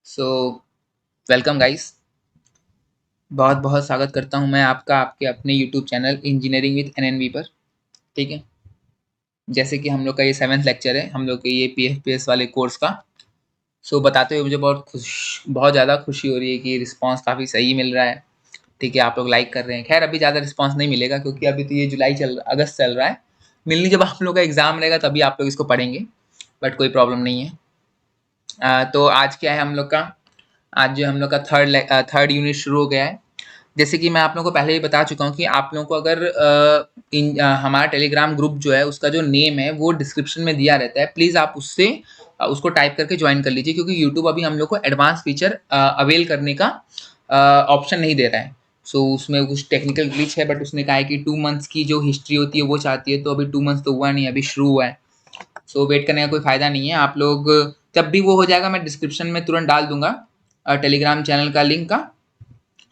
So welcome guys. बहुत बहुत स्वागत करता हूं मैं आपका आपके अपने यूट्यूब चैनल इंजीनियरिंग विद एनएनवी पर। ठीक है, जैसे कि हम लोग का ये 7th लेक्चर है हम लोग के ये पीएफपीएस वाले कोर्स का। बताते हुए मुझे बहुत ज़्यादा खुशी हो रही है कि रिस्पांस काफ़ी सही मिल रहा है। ठीक है, आप लोग लाइक कर रहे हैं। खैर अभी ज़्यादा रिस्पांस नहीं मिलेगा क्योंकि अभी तो ये अगस्त चल रहा है। मिलनी जब आप लोग का एग्ज़ाम रहेगा तभी आप लोग इसको पढ़ेंगे, बट कोई प्रॉब्लम नहीं है। तो आज क्या है हम लोग का, आज जो हम लोग का थर्ड यूनिट शुरू हो गया है। जैसे कि मैं आप लोगों को पहले ही बता चुका हूँ कि आप लोगों को अगर हमारा टेलीग्राम ग्रुप जो है उसका जो नेम है वो डिस्क्रिप्शन में दिया रहता है, प्लीज़ आप उससे उसको टाइप करके ज्वाइन कर लीजिए क्योंकि यूट्यूब अभी हम लोग को एडवांस फीचर अवेल करने का ऑप्शन नहीं दे रहा है। उसमें कुछ टेक्निकल ग्लिच है, बट उसने कहा है कि 2 मंथ्स की जो हिस्ट्री होती है वो चाहती है, तो अभी 2 मंथ्स तो हुआ नहीं, अभी शुरू हुआ है। वेट करने का कोई फ़ायदा नहीं है। आप लोग जब भी वो हो जाएगा मैं डिस्क्रिप्शन में तुरंत डाल दूंगा टेलीग्राम चैनल का लिंक का।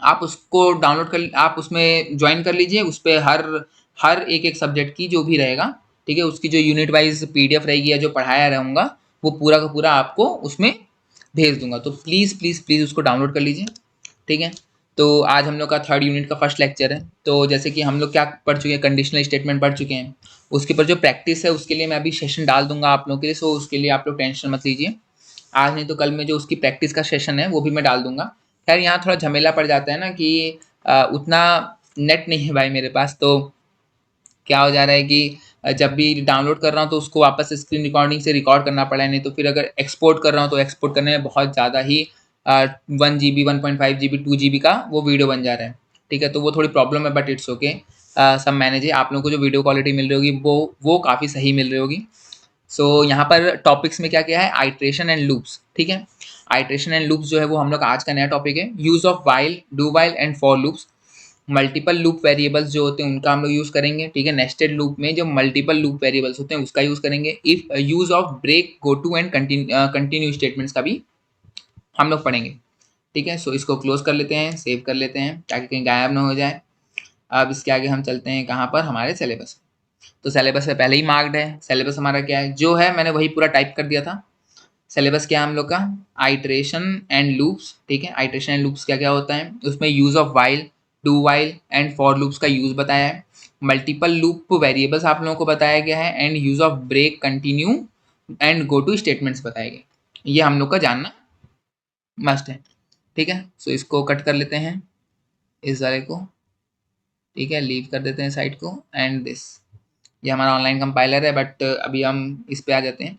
आप उसको डाउनलोड कर, आप उसमें ज्वाइन कर लीजिए। उस पर हर हर एक एक सब्जेक्ट की जो भी रहेगा, ठीक है, उसकी जो यूनिट वाइज पीडीएफ रहेगी या जो पढ़ाया रहूँगा वो पूरा का पूरा आपको उसमें भेज दूंगा। तो प्लीज़ प्लीज़ प्लीज़ उसको डाउनलोड कर लीजिए। ठीक है, तो आज हम लोग का थर्ड यूनिट का फर्स्ट लेक्चर है। तो जैसे कि हम लोग क्या पढ़ चुके हैं, कंडीशनल स्टेटमेंट पढ़ चुके हैं। उसके ऊपर जो प्रैक्टिस है उसके लिए मैं अभी सेशन डाल दूंगा आप लोगों के लिए। उसके लिए आप लोग टेंशन मत लीजिए। आज नहीं तो कल में जो उसकी प्रैक्टिस का सेशन है वो भी मैं डाल दूंगा। खैर यहाँ थोड़ा झमेला पड़ जाता है ना कि उतना नेट नहीं है भाई मेरे पास। तो क्या हो जा रहा है कि जब भी डाउनलोड कर रहा हूँ तो उसको वापस स्क्रीन रिकॉर्डिंग से रिकॉर्ड करना पड़ा है, नहीं तो फिर अगर एक्सपोर्ट कर रहा हूँ तो एक्सपोर्ट करने में बहुत ज़्यादा ही 1 GB 1.5 GB 2 GB का वो वीडियो बन जा रहा है। ठीक है, तो वो थोड़ी प्रॉब्लम है, बट इट्स ओके, सब मैनेज है। आप लोगों को जो वीडियो क्वालिटी मिल रही होगी वो काफ़ी सही मिल रही होगी। यहाँ पर टॉपिक्स में क्या क्या है, आइट्रेशन एंड लूप्स। ठीक है, आइट्रेशन एंड लूप्स जो है वो हम लोग आज का नया टॉपिक है। Use of while, do while and for loops. Multiple loop variables जो होते हैं उनका हम लोग यूज करेंगे। ठीक है, नेस्टेड लूप में जो मल्टीपल लूप वेरिएबल्स होते हैं उसका यूज करेंगे। If use of break, go to and continue statements का भी हम लोग पढ़ेंगे। ठीक है, इसको क्लोज कर लेते हैं, सेव कर लेते हैं ताकि कहीं गायब ना हो जाए। अब इसके आगे हम चलते हैं कहाँ पर, हमारे सिलेबस। तो सिलेबस में पहले ही मार्क्ड है। सिलेबस हमारा क्या है जो है, मैंने वही पूरा टाइप कर दिया था। सिलेबस क्या है हम लोग का, आइट्रेशन एंड लूप्स। ठीक है, आइट्रेशन एंड लूप्स क्या क्या होता है, उसमें use of while, do while and for loops का यूज बताया है। मल्टीपल लूप वेरिएबल्स आप लोगों को बताया गया है, and use of break, continue and go to statements बताए गए। ये हम लोग का जानना मस्ट है। ठीक है, इसको कट कर लेते हैं, इस वाले को। ठीक है, लीव कर देते हैं साइड को। एंड दिस, ये हमारा ऑनलाइन कंपाइलर है, बट अभी हम इस पे आ जाते हैं,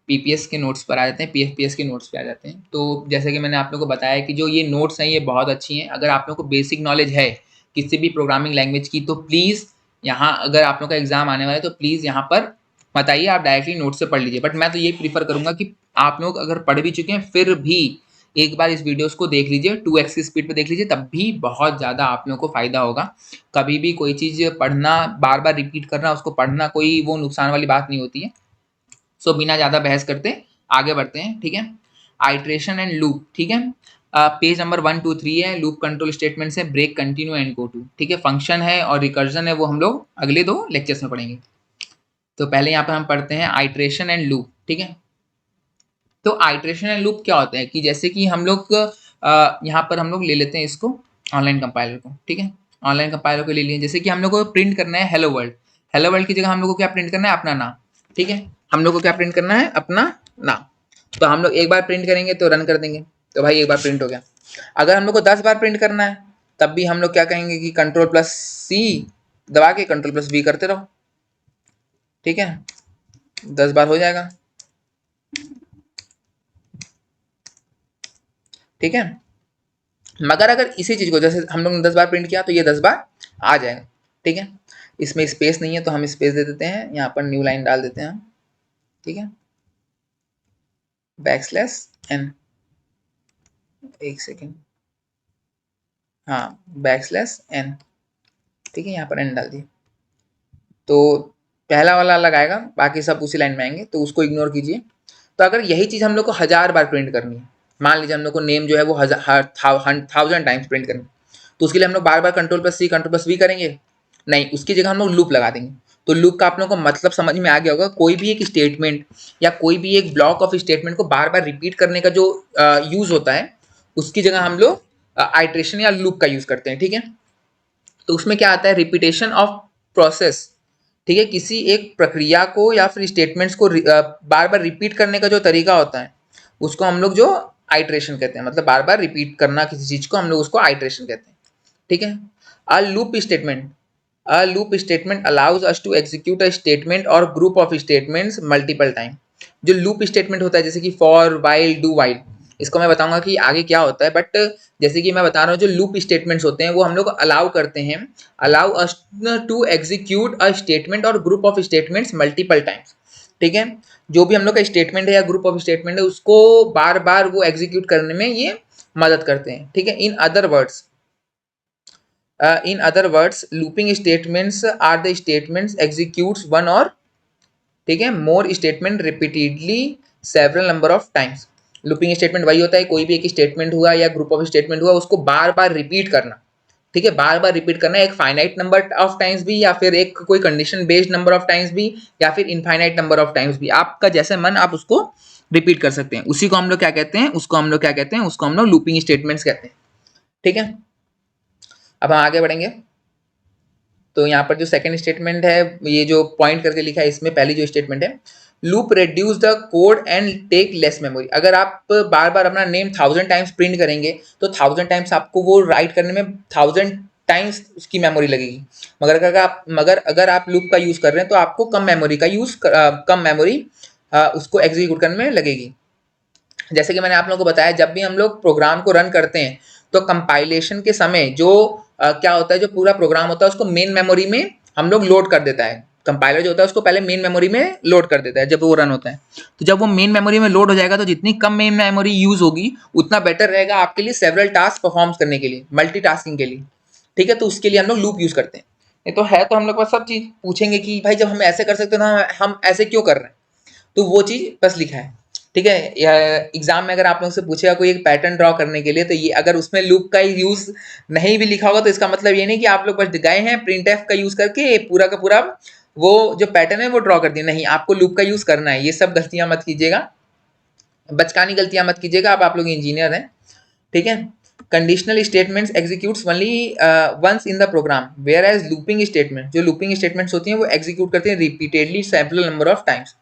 पीपीएस के नोट्स पर आ जाते हैं, पीएफपीएस के नोट्स पे आ जाते हैं। तो जैसे कि मैंने आप लोगों को बताया कि जो ये नोट्स हैं ये बहुत अच्छी हैं। अगर आप लोगों को बेसिक नॉलेज है किसी भी प्रोग्रामिंग लैंग्वेज की तो प्लीज़ यहाँ, अगर आप लोग का एग्जाम आने वाला है तो प्लीज़ यहाँ पर मत आइए, आप डायरेक्टली नोट से पढ़ लीजिए। बट मैं तो ये प्रीफर करूँगा कि आप लोग अगर पढ़ भी चुके हैं फिर भी एक बार इस वीडियोस को देख लीजिए, 2x की स्पीड पे देख लीजिए, तब भी बहुत ज़्यादा आप लोगों को फ़ायदा होगा। कभी भी कोई चीज़ पढ़ना, बार बार रिपीट करना, उसको पढ़ना कोई वो नुकसान वाली बात नहीं होती है। बिना ज़्यादा बहस करते आगे बढ़ते हैं। ठीक है, आइट्रेशन एंड लूप। ठीक है, पेज नंबर 1 2 3 है। लूप कंट्रोल स्टेटमेंट है, break, continue and go to. ठीक है, फंक्शन है और रिकर्जन है, वो हम लोग अगले 2 लेक्चर्स में पढ़ेंगे। तो पहले यहाँ पर हम पढ़ते हैं आइट्रेशन एंड लूप। ठीक है, तो आइट्रेशन एंड लूप क्या होता है कि जैसे कि हम लोग यहाँ पर हम लोग ले लेते हैं इसको, ऑनलाइन कंपाइलर को। ठीक है, ऑनलाइन कंपाइलर को ले लिए। जैसे कि हम लोग को प्रिंट करना है हेलो वर्ल्ड। हेलो वर्ल्ड की जगह हम लोग को क्या प्रिंट करना है, अपना नाम। ठीक है, हम लोग को क्या प्रिंट करना है, अपना नाम। तो हम लोग एक बार प्रिंट करेंगे तो रन कर देंगे, तो भाई एक बार प्रिंट हो गया। अगर हम लोग को 10 बार प्रिंट करना है तब भी हम लोग क्या कहेंगे कि कंट्रोल+C दबा के कंट्रोल+V करते रहो। ठीक है, 10 बार हो जाएगा। ठीक है, मगर अगर इसी चीज को जैसे हम लोग ने 10 बार प्रिंट किया तो ये 10 बार आ जाएगा। ठीक है, इसमें स्पेस नहीं है तो हम स्पेस दे देते हैं, यहाँ पर न्यू लाइन डाल देते हैं हम। ठीक है, \n, एक सेकेंड, हाँ, \n। ठीक है, यहाँ पर n डाल दिए तो पहला वाला अलग आएगा, बाकी सब उसी लाइन में आएंगे, तो उसको इग्नोर कीजिए। तो अगर यही चीज हम लोग को 1000 बार प्रिंट करनी है, मान लीजिए हम लोग को नेम जो है वो 1000 टाइम्स प्रिंट करनी है, तो उसके लिए हम लोग बार बार कंट्रोल+C कंट्रोल+V करेंगे नहीं, उसकी जगह हम लोग लूप लगा देंगे। तो लूप का आप लोगों को मतलब समझ में आ गया होगा। कोई भी एक स्टेटमेंट या कोई भी एक ब्लॉक ऑफ स्टेटमेंट को बार बार रिपीट करने का जो यूज होता है, उसकी जगह हम लोग आइट्रेशन या लूप का यूज करते हैं। ठीक है, तो उसमें क्या आता है, रिपीटेशन ऑफ प्रोसेस। ठीक है, किसी एक प्रक्रिया को या फिर स्टेटमेंट्स को बार बार रिपीट करने का जो तरीका होता है, उसको हम लोग जो आइट्रेशन कहते हैं। मतलब बार बार रिपीट करना किसी चीज को, हम लोग उसको आइट्रेशन कहते हैं। ठीक है, a loop statement, a loop statement allows us to execute a statement or group of statements multiple time। जो लूप स्टेटमेंट होता है, जैसे कि फॉर, वाइल, डू वाइल, इसको मैं बताऊंगा कि आगे क्या होता है, बट जैसे कि मैं बता रहा हूँ, जो लूप स्टेटमेंट्स होते हैं वो हम लोग अलाउ करते हैं, allow us to execute a statement और group of statements multiple times. ठीक है, जो भी हम लोग का स्टेटमेंट है या ग्रुप ऑफ स्टेटमेंट है, उसको बार बार वो एग्जीक्यूट करने में ये मदद करते हैं। ठीक है, in other words looping statements are the statements executes one or, ठीक है, more statement repeatedly several number of times. Looping statement वही होता है, कोई भी एक स्टेटमेंट हुआ या ग्रुप ऑफ स्टेटमेंट हुआ, उसको बार बार रिपीट करना। ठीक है, बार बार रिपीट करना, एक फाइनाइट नंबर ऑफ टाइम्स भी, या फिर एक कोई condition based number of times भी, या फिर इनफाइनाइट नंबर ऑफ टाइम्स भी, आपका जैसे मन आप उसको रिपीट कर सकते हैं। उसी को हम लोग क्या कहते हैं, उसको हम लोग क्या कहते हैं, उसको हम लोग लूपिंग स्टेटमेंट्स कहते हैं। ठीक है, अब हम आगे बढ़ेंगे। तो यहाँ पर जो सेकंड स्टेटमेंट है, ये जो पॉइंट करके लिखा है, इसमें पहली जो स्टेटमेंट है, loop reduce the code and take less memory. अगर आप बार बार अपना नेम 1000 टाइम्स प्रिंट करेंगे तो 1000 टाइम्स आपको वो राइट करने में 1000 टाइम्स उसकी मेमोरी लगेगी। मगर अगर आप लूप का यूज कर रहे हैं तो आपको कम मेमोरी उसको एग्जीक्यूट करने में लगेगी। जैसे कि मैंने आप लोगों को बताया, जब भी हम लोग प्रोग्राम को रन करते हैं तो कंपाइलेशन के समय जो क्या होता है, जो पूरा प्रोग्राम होता है उसको मेन मेमोरी में हम लोग लोड कर देता है। कंपाइलर जो होता है उसको पहले मेन मेमोरी में लोड कर देता है जब वो रन होता है। तो जब वो मेन मेमोरी में लोड हो जाएगा तो जितनी कम मेन मेमोरी यूज होगी उतना बेटर रहेगा आपके लिए सेवरल टास्क परफॉर्म करने के लिए, मल्टीटास्किंग के लिए। ठीक है, तो उसके लिए हम लोग लूप यूज करते हैं। ये तो है, तो हम लोग बस सब चीज पूछेंगे कि भाई जब हम ऐसे कर सकते हैं तो हम ऐसे क्यों कर रहे हैं, तो वो चीज बस लिखा है। ठीक है, एग्जाम में अगर आप लोग से पूछेगा कोई एक पैटर्न ड्रॉ करने के लिए, तो ये अगर उसमें लूप का यूज नहीं भी लिखा होगा तो इसका मतलब ये नहीं कि आप लोग बस गए हैं प्रिंट एफ का यूज करके पूरा का पूरा वो जो पैटर्न है वो ड्रॉ कर दिया। नहीं, आपको लूप का यूज करना है। ये सब गलतियां मत कीजिएगा, बचकानी गलतियां मत कीजिएगा, आप लोग इंजीनियर हैं। ठीक है, conditional statements executes only once in the program, whereas looping statement, जो लूपिंग स्टेटमेंट्स होती हैं वो एग्जीक्यूट करते हैं repeatedly several number of times.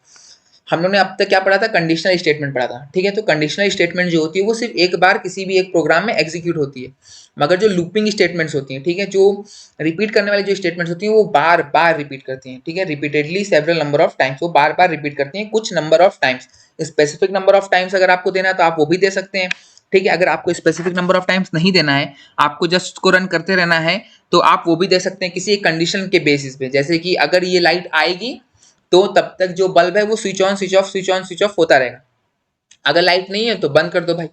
हम लोग ने अब तक क्या पढ़ा था, कंडीशनल स्टेटमेंट पढ़ा था। ठीक है, तो कंडीशनल स्टेटमेंट जो होती है वो सिर्फ एक बार किसी भी एक प्रोग्राम में एग्जीक्यूट होती है, मगर जो लूपिंग स्टेटमेंट्स होती हैं, ठीक है, जो रिपीट करने वाली जो स्टेटमेंट्स होती हैं वो बार बार रिपीट करती हैं। ठीक है, repeatedly several number of times, वो बार बार रिपीट करती हैं कुछ number of times. Specific number of times अगर आपको देना है तो आप वो भी दे सकते हैं। ठीक है, अगर आपको स्पेसिफिक नंबर ऑफ टाइम्स नहीं देना है, आपको जस्ट उसको रन करते रहना है, तो आप वो भी दे सकते हैं किसी एक कंडीशन के बेसिस पे। जैसे कि अगर ये लाइट आएगी तो तब तक जो बल्ब है वो switch on switch off switch on switch off होता रहेगा। अगर लाइट नहीं है तो बंद कर दो भाई।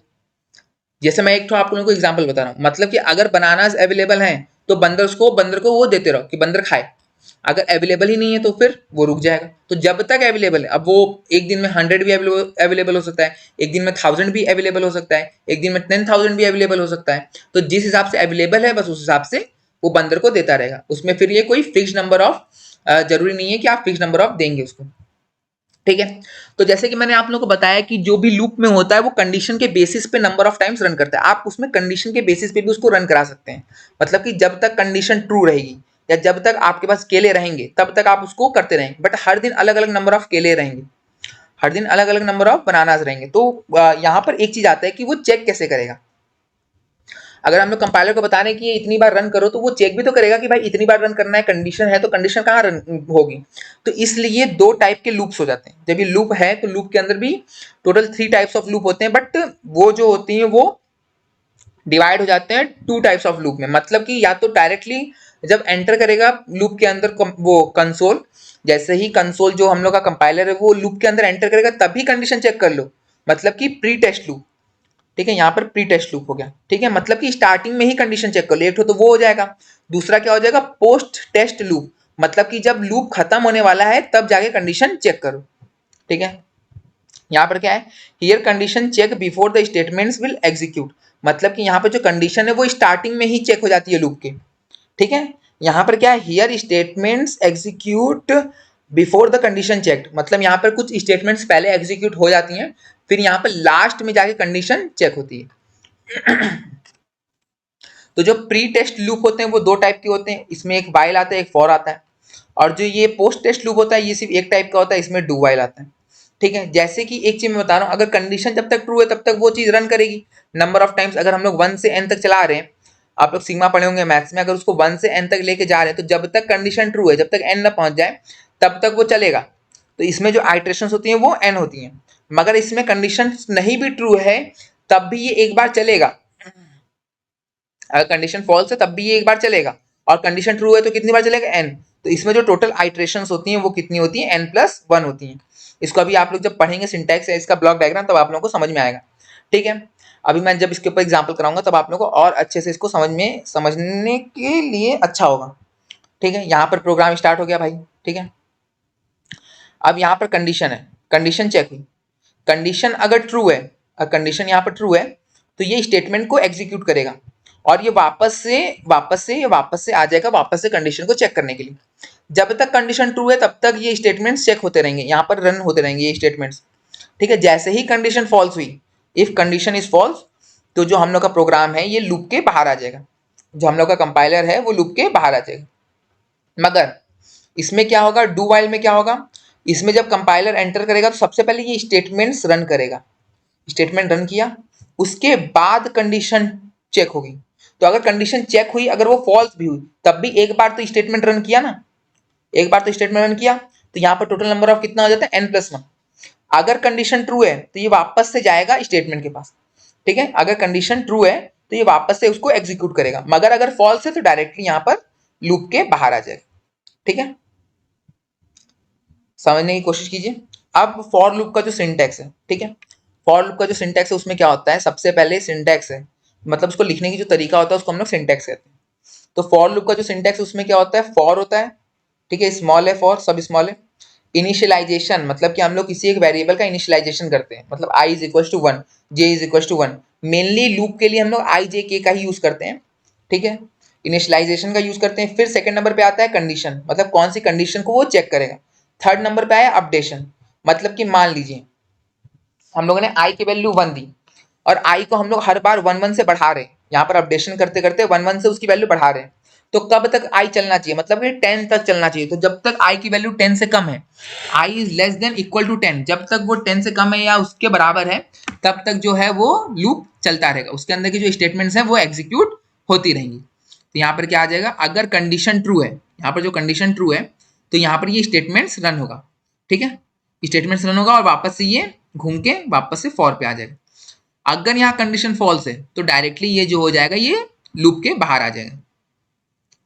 जैसे मैं एक तो आप लोगों को एग्जांपल बता रहा हूँ, मतलब कि अगर बनानास अवेलेबल हैं तो बंदर को वो देते रहो कि बंदर खाए। अगर अवेलेबल ही नहीं है तो फिर वो रुक जाएगा। तो जब तक अवेलेबल है, अब वो एक दिन में 100 भी अवेलेबल हो सकता है, एक दिन में 1000 भी अवेलेबल हो सकता है, एक दिन में 10,000 भी अवेलेबल हो सकता है। तो जिस हिसाब से अवेलेबल है बस उस हिसाब से वो बंदर को देता रहेगा। उसमें फिर ये कोई फिक्स नंबर ऑफ जरूरी नहीं है कि आप फिक्स नंबर ऑफ देंगे उसको। ठीक है, तो जैसे कि मैंने आप लोगों को बताया कि जो भी लूप में होता है वो कंडीशन के बेसिस पे नंबर ऑफ टाइम्स रन करता है। आप उसमें कंडीशन के बेसिस पे भी उसको रन करा सकते हैं। मतलब कि जब तक कंडीशन ट्रू रहेगी या जब तक आपके पास केले रहेंगे तब तक आप उसको करते रहेंगे, बट हर दिन अलग अलग नंबर ऑफ केले रहेंगे, हर दिन अलग अलग नंबर ऑफ बनानास रहेंगे। तो यहाँ पर एक चीज आता है कि वो चेक कैसे करेगा। अगर हम लोग कंपाइलर को बता रहे हैं कि ये इतनी बार रन करो, तो वो चेक भी तो करेगा कि भाई इतनी बार रन करना है, कंडीशन है तो कंडीशन कहाँ रन होगी। तो इसलिए दो टाइप के लूप्स हो जाते हैं। जब ये लूप है तो लूप के अंदर भी टोटल 3 टाइप्स ऑफ लूप होते हैं, बट वो जो होती हैं वो डिवाइड हो जाते हैं 2 टाइप्स ऑफ लूप में। मतलब कि या तो डायरेक्टली जब एंटर करेगा लूप के अंदर वो कंसोल, जैसे ही कंसोल जो हम लोग का कंपाइलर है वो लूप के अंदर एंटर करेगा तभी कंडीशन चेक कर लो, मतलब कि प्री टेस्ट लूप। ठीक है, यहाँ पर प्री टेस्ट लूप हो गया। ठीक है, मतलब कि स्टार्टिंग में ही कंडीशन चेक कर लो, एक तो वो हो जाएगा। दूसरा क्या हो जाएगा, पोस्ट टेस्ट लूप, मतलब कि जब लूप खत्म होने वाला है तब जाके कंडीशन चेक करो। ठीक है, यहाँ पर क्या है, here condition check before the statements will execute, मतलब कि यहाँ पर जो कंडीशन है वो स्टार्टिंग में ही चेक हो जाती है लूप के। ठीक है, यहाँ पर क्या है, here statements execute before the condition check, मतलब यहाँ पर कुछ स्टेटमेंट्स पहले एग्जीक्यूट हो जाती हैं, फिर यहाँ पर लास्ट में जाके कंडीशन चेक होती है। तो जो प्री टेस्ट लूप होते हैं वो दो टाइप के होते हैं, इसमें एक वाइल आता है, एक फॉर आता है। और जो ये पोस्ट टेस्ट लूप होता है ये सिर्फ एक टाइप का होता है, इसमें डू वाइल आता है। ठीक है, जैसे कि एक चीज मैं बता रहा हूँ, अगर कंडीशन जब तक ट्रू है तब तक वो चीज रन करेगी नंबर ऑफ टाइम्स। अगर हम लोग 1 से n तक चला रहे हैं, आप लोग सिग्मा पढ़े होंगे मैथ्स में, अगर उसको 1 से n तक लेके जा रहे हैं तो जब तक कंडीशन ट्रू है, जब तक n ना पहुंच जाए तब तक वो चलेगा। तो इसमें जो आइट्रेशन होती हैं वो n होती हैं, मगर इसमें कंडीशन नहीं भी ट्रू है तब भी ये एक बार चलेगा। अगर कंडीशन फॉल्स है तब भी ये एक बार चलेगा, और कंडीशन ट्रू है तो कितनी बार चलेगा, n। तो इसमें जो टोटल आइट्रेशंस होती हैं वो कितनी होती हैं, n+1 होती हैं। इसको अभी आप लोग जब पढ़ेंगे सिंटैक्स है इसका ब्लॉक डायग्राम, तब आप लोगों को समझ में आएगा। ठीक है, अभी मैं जब इसके ऊपर एग्जाम्पल कराऊंगा तब आप लोगों को और अच्छे से इसको समझने के लिए अच्छा होगा। ठीक है, यहाँ पर प्रोग्राम स्टार्ट हो गया भाई। ठीक है, अब यहाँ पर कंडीशन है, कंडीशन चेक हुई, कंडीशन अगर ट्रू है, कंडीशन यहाँ पर ट्रू है तो ये स्टेटमेंट को एग्जीक्यूट करेगा, और ये वापस से आ जाएगा, वापस से कंडीशन को चेक करने के लिए। जब तक कंडीशन ट्रू है तब तक ये स्टेटमेंट्स चेक होते रहेंगे, यहाँ पर रन होते रहेंगे ये स्टेटमेंट्स। ठीक है, जैसे ही कंडीशन फॉल्स हुई, इफ कंडीशन इज फॉल्स, तो जो हम लोग का प्रोग्राम है ये लूप के बाहर आ जाएगा, जो हम लोग का कंपाइलर है वो लूप के बाहर आ जाएगा। मगर इसमें क्या होगा, डू वाइल में क्या होगा, इसमें जब कंपाइलर एंटर करेगा तो सबसे पहले ये स्टेटमेंट्स रन करेगा, स्टेटमेंट रन किया, उसके बाद कंडीशन चेक होगी। तो अगर कंडीशन चेक हुई, अगर वो फॉल्स भी हुई तब भी एक बार तो स्टेटमेंट रन किया ना, एक बार तो स्टेटमेंट रन किया, तो यहाँ पर टोटल नंबर ऑफ कितना हो जाता है, n+1। अगर कंडीशन ट्रू है तो ये वापस से जाएगा स्टेटमेंट के पास। ठीक है, अगर कंडीशन ट्रू है तो ये वापस से उसको एग्जीक्यूट करेगा, मगर अगर फॉल्स है तो डायरेक्टली यहाँ पर लूप के बाहर आ जाएगा। ठीक है, समझने की कोशिश कीजिए। अब फॉर लूप का जो सिंटैक्स है, ठीक है, फॉर लूप का जो सिंटैक्स है उसमें क्या होता है, सबसे पहले सिंटैक्स है, मतलब उसको लिखने की जो तरीका होता है उसको हम लोग सिंटैक्स कहते हैं। तो फॉर लूप का जो सिंटैक्स है उसमें क्या होता है, फॉर होता है, ठीक है, स्मॉल है फॉर, सब स्मॉल है। इनिशियलाइजेशन मतलब कि हम लोग किसी एक वेरिएबल का इनिशियलाइजेशन करते हैं, मतलब i is equal to 1, j is equal to 1। Mainly loop के लिए हम लोग i j k का ही यूज करते हैं। ठीक है, इनिशियलाइजेशन का यूज करते हैं। फिर सेकंड नंबर पे आता है कंडीशन, मतलब कौन सी कंडीशन को वो चेक करेगा। थर्ड नंबर पे आया अपडेशन, मतलब कि मान लीजिए हम लोगों ने i की वैल्यू 1 दी और i को हम लोग हर बार 1 1 से बढ़ा रहे हैं, यहाँ पर अपडेशन करते करते 1 1 से उसकी वैल्यू बढ़ा रहे हैं। तो कब तक i चलना चाहिए, मतलब कि 10 तक चलना चाहिए। तो जब तक i की वैल्यू 10 से कम है, i is less than equal to 10, जब तक वो 10 से कम है या उसके बराबर है तब तक जो है वो लूप चलता रहेगा, उसके अंदर की जो स्टेटमेंट्स हैं वो एग्जीक्यूट होती रहेंगी। तो यहाँ पर क्या आ जाएगा, अगर कंडीशन ट्रू है, यहाँ पर जो कंडीशन ट्रू है तो यहाँ पर ये स्टेटमेंट्स रन होगा। ठीक है, स्टेटमेंट्स रन होगा और वापस से ये घूम के वापस से फॉर पे आ जाएगा। अगर यहाँ कंडीशन फॉल्स है तो डायरेक्टली ये जो हो जाएगा ये लूप के बाहर आ जाएगा।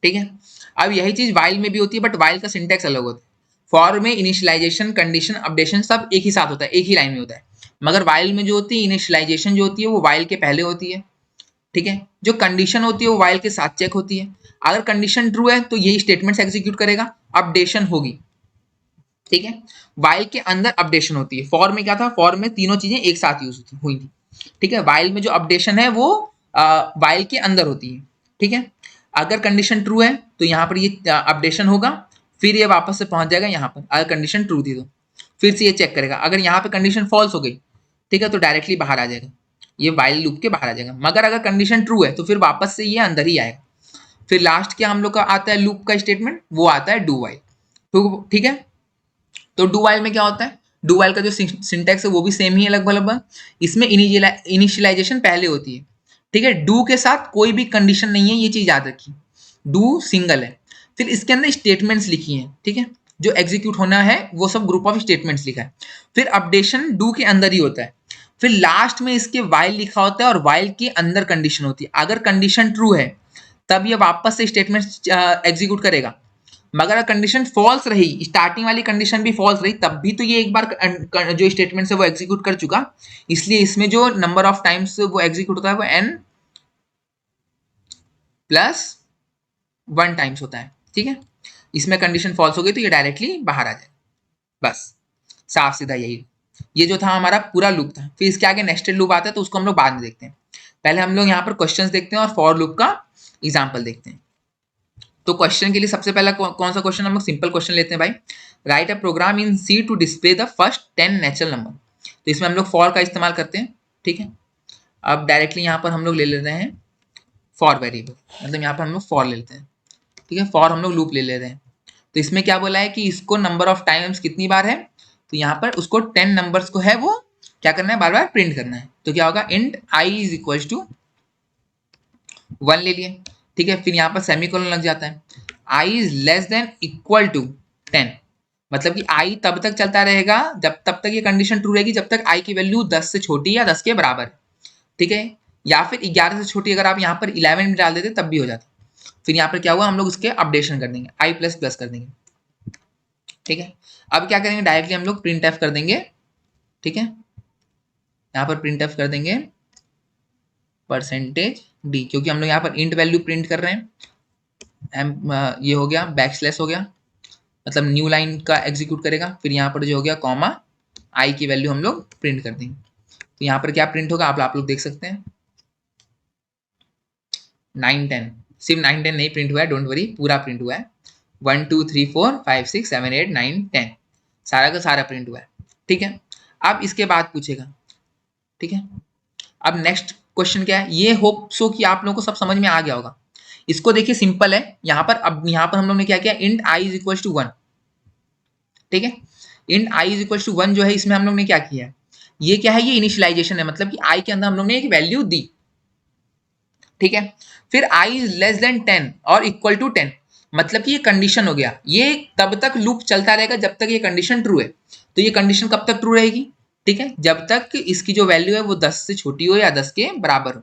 ठीक है, अब यही चीज वाइल में भी होती है, बट वाइल का सिंटेक्स अलग होता है। फॉर में इनिशियलाइजेशन, कंडीशन, अपडेशन सब एक ही साथ होता है, एक ही लाइन में होता है। मगर वाइल में जो होती है इनिशियलाइजेशन जो होती है वो वाइल के पहले होती है। ठीक है, जो कंडीशन होती है वो वाइल के साथ चेक होती है। अगर कंडीशन ट्रू है तो यही स्टेटमेंट्स एग्जीक्यूट करेगा, अपडेशन होगी। ठीक है, वाइल के अंदर अपडेशन होती है। फॉर में क्या था, फॉर में तीनों चीजें एक साथ यूज हुई थी। ठीक है, वाइल में जो अपडेशन है वो वाइल के अंदर होती है। ठीक है, अगर कंडीशन ट्रू है तो यहाँ पर ये अपडेशन होगा, फिर ये वापस से पहुंच जाएगा यहाँ पर। अगर कंडीशन ट्रू थी तो फिर से ये चेक करेगा, अगर यहाँ पे कंडीशन फॉल्स हो गई, ठीक है, तो डायरेक्टली बाहर आ जाएगा, ये वाइल लूप के बाहर आ जाएगा। मगर अगर कंडीशन ट्रू है तो फिर वापस से ये अंदर ही आएगा। फिर लास्ट क्या हम लोग का आता है लूप का स्टेटमेंट, वो आता है डू वाइल। तो ठीक है, तो डू वाइल में क्या होता है, डू वाइल का जो सिंटैक्स है वो भी सेम ही है लगभग लगभग। इसमें इनिशियलाइजेशन पहले होती है। ठीक है, डू के साथ कोई भी कंडीशन नहीं है, ये चीज याद रखिए, डू सिंगल है। फिर इसके अंदर स्टेटमेंट्स लिखी हैं। ठीक है, जो एग्जीक्यूट होना है वो सब ग्रुप ऑफ स्टेटमेंट्स लिखा है। फिर अपडेशन डू के अंदर ही होता है। फिर लास्ट में इसके वाइल लिखा होता है और वाइल के अंदर कंडीशन होती है। अगर कंडीशन ट्रू है तब ये वापस से स्टेटमेंट एग्जीक्यूट करेगा, मगर अगर कंडीशन फॉल्स रही, स्टार्टिंग वाली कंडीशन भी फॉल्स रही, तब भी तो ये एक बार जो स्टेटमेंट है वो एग्जीक्यूट कर चुका। इसलिए इसमें जो नंबर ऑफ टाइम्स वो एग्जीक्यूट होता है वो n+1 टाइम्स होता है। ठीक है, इसमें कंडीशन फॉल्स हो गई तो ये डायरेक्टली बाहर आ जाए, बस साफ सीधा यही। ये जो था हमारा पूरा लूप था। फिर इसके आगे नेस्टेड लूप आता है तो उसको हम लोग बाद में देखते हैं। पहले हम लोग यहाँ पर क्वेश्चंस देखते हैं और फॉर लूप का एग्जाम्पल देखते हैं। तो क्वेश्चन के लिए सबसे पहला कौन सा क्वेश्चन हम लोग सिंपल क्वेश्चन लेते हैं भाई, write a program in C to display the first 10 natural number. तो इसमें हम लोग फॉर का इस्तेमाल करते हैं, ठीक है। अब डायरेक्टली यहाँ पर हम लोग ले लेते हैं फॉर वेरिएबल, मतलब यहाँ पर हम लोग फॉर ले लेते हैं, ठीक है। फॉर हम लोग लूप ले लेते हैं। तो इसमें क्या बोला है कि इसको नंबर ऑफ टाइम्स कितनी बार है, तो यहाँ पर उसको 10 नंबर्स को है वो क्या करना है, बार बार प्रिंट करना है। तो क्या होगा, int I is equal to 1 ले लिए, ठीक है। फिर यहाँ पर सेमीकोलन लग जाता है, i is less than equal to 10, मतलब कि आई तब तक चलता रहेगा जब तब तक ये कंडीशन ट्रू रहेगी जब तक आई की वैल्यू 10 से छोटी या 10 के बराबर है, ठीक है। या फिर 11 से छोटी अगर आप यहाँ पर 11 भी डाल देते तब भी हो जाता। फिर यहाँ पर क्या हुआ, हम लोग उसके अपडेशन कर देंगे, आई प्लस प्लस कर देंगे, ठीक है। अब क्या करेंगे, डायरेक्टली हम लोग प्रिंट एफ कर देंगे, ठीक है। यहाँ पर प्रिंट एफ कर देंगे परसेंटेज डी, क्योंकि हम लोग यहाँ पर इंट वैल्यू प्रिंट कर रहे हैं। ये हो गया बैक स्लैश हो गया, मतलब न्यू लाइन का एग्जीक्यूट करेगा। फिर यहाँ पर जो हो गया कॉमा आई की वैल्यू हम लोग प्रिंट कर देंगे। तो यहाँ पर क्या प्रिंट होगा आप लोग देख सकते हैं, 9 10, सिर्फ 9 10 नहीं प्रिंट हुआ है, डोंट वरी, पूरा प्रिंट हुआ है। 1 2 3 4 5 6 7 8 9 10 सारा का सारा प्रिंट हुआ है, ठीक है। अब इसके बाद पूछेगा, ठीक है। अब नेक्स्ट क्वेश्चन क्या है, ये होप सो कि आप लोगों को सब समझ में आ गया होगा। इसको देखिए सिंपल है, यहाँ पर अब यहाँ पर हम लोग ने क्या किया, int I is equal to 1, ठीक है। Int I is equal to 1 जो है इसमें हम लोग ने क्या किया है, ये क्या है, ये इनिशियलाइजेशन है, मतलब कि आई के अंदर हम लोग ने एक वैल्यू दी, ठीक है। फिर आई इज लेस देन 10 और इक्वल टू 10, मतलब कि ये कंडीशन हो गया, ये तब तक लूप चलता रहेगा जब तक ये कंडीशन ट्रू है। तो ये कंडीशन कब तक ट्रू रहेगी, ठीक है, जब तक इसकी जो वैल्यू है वो 10 से छोटी हो या 10 के बराबर हो,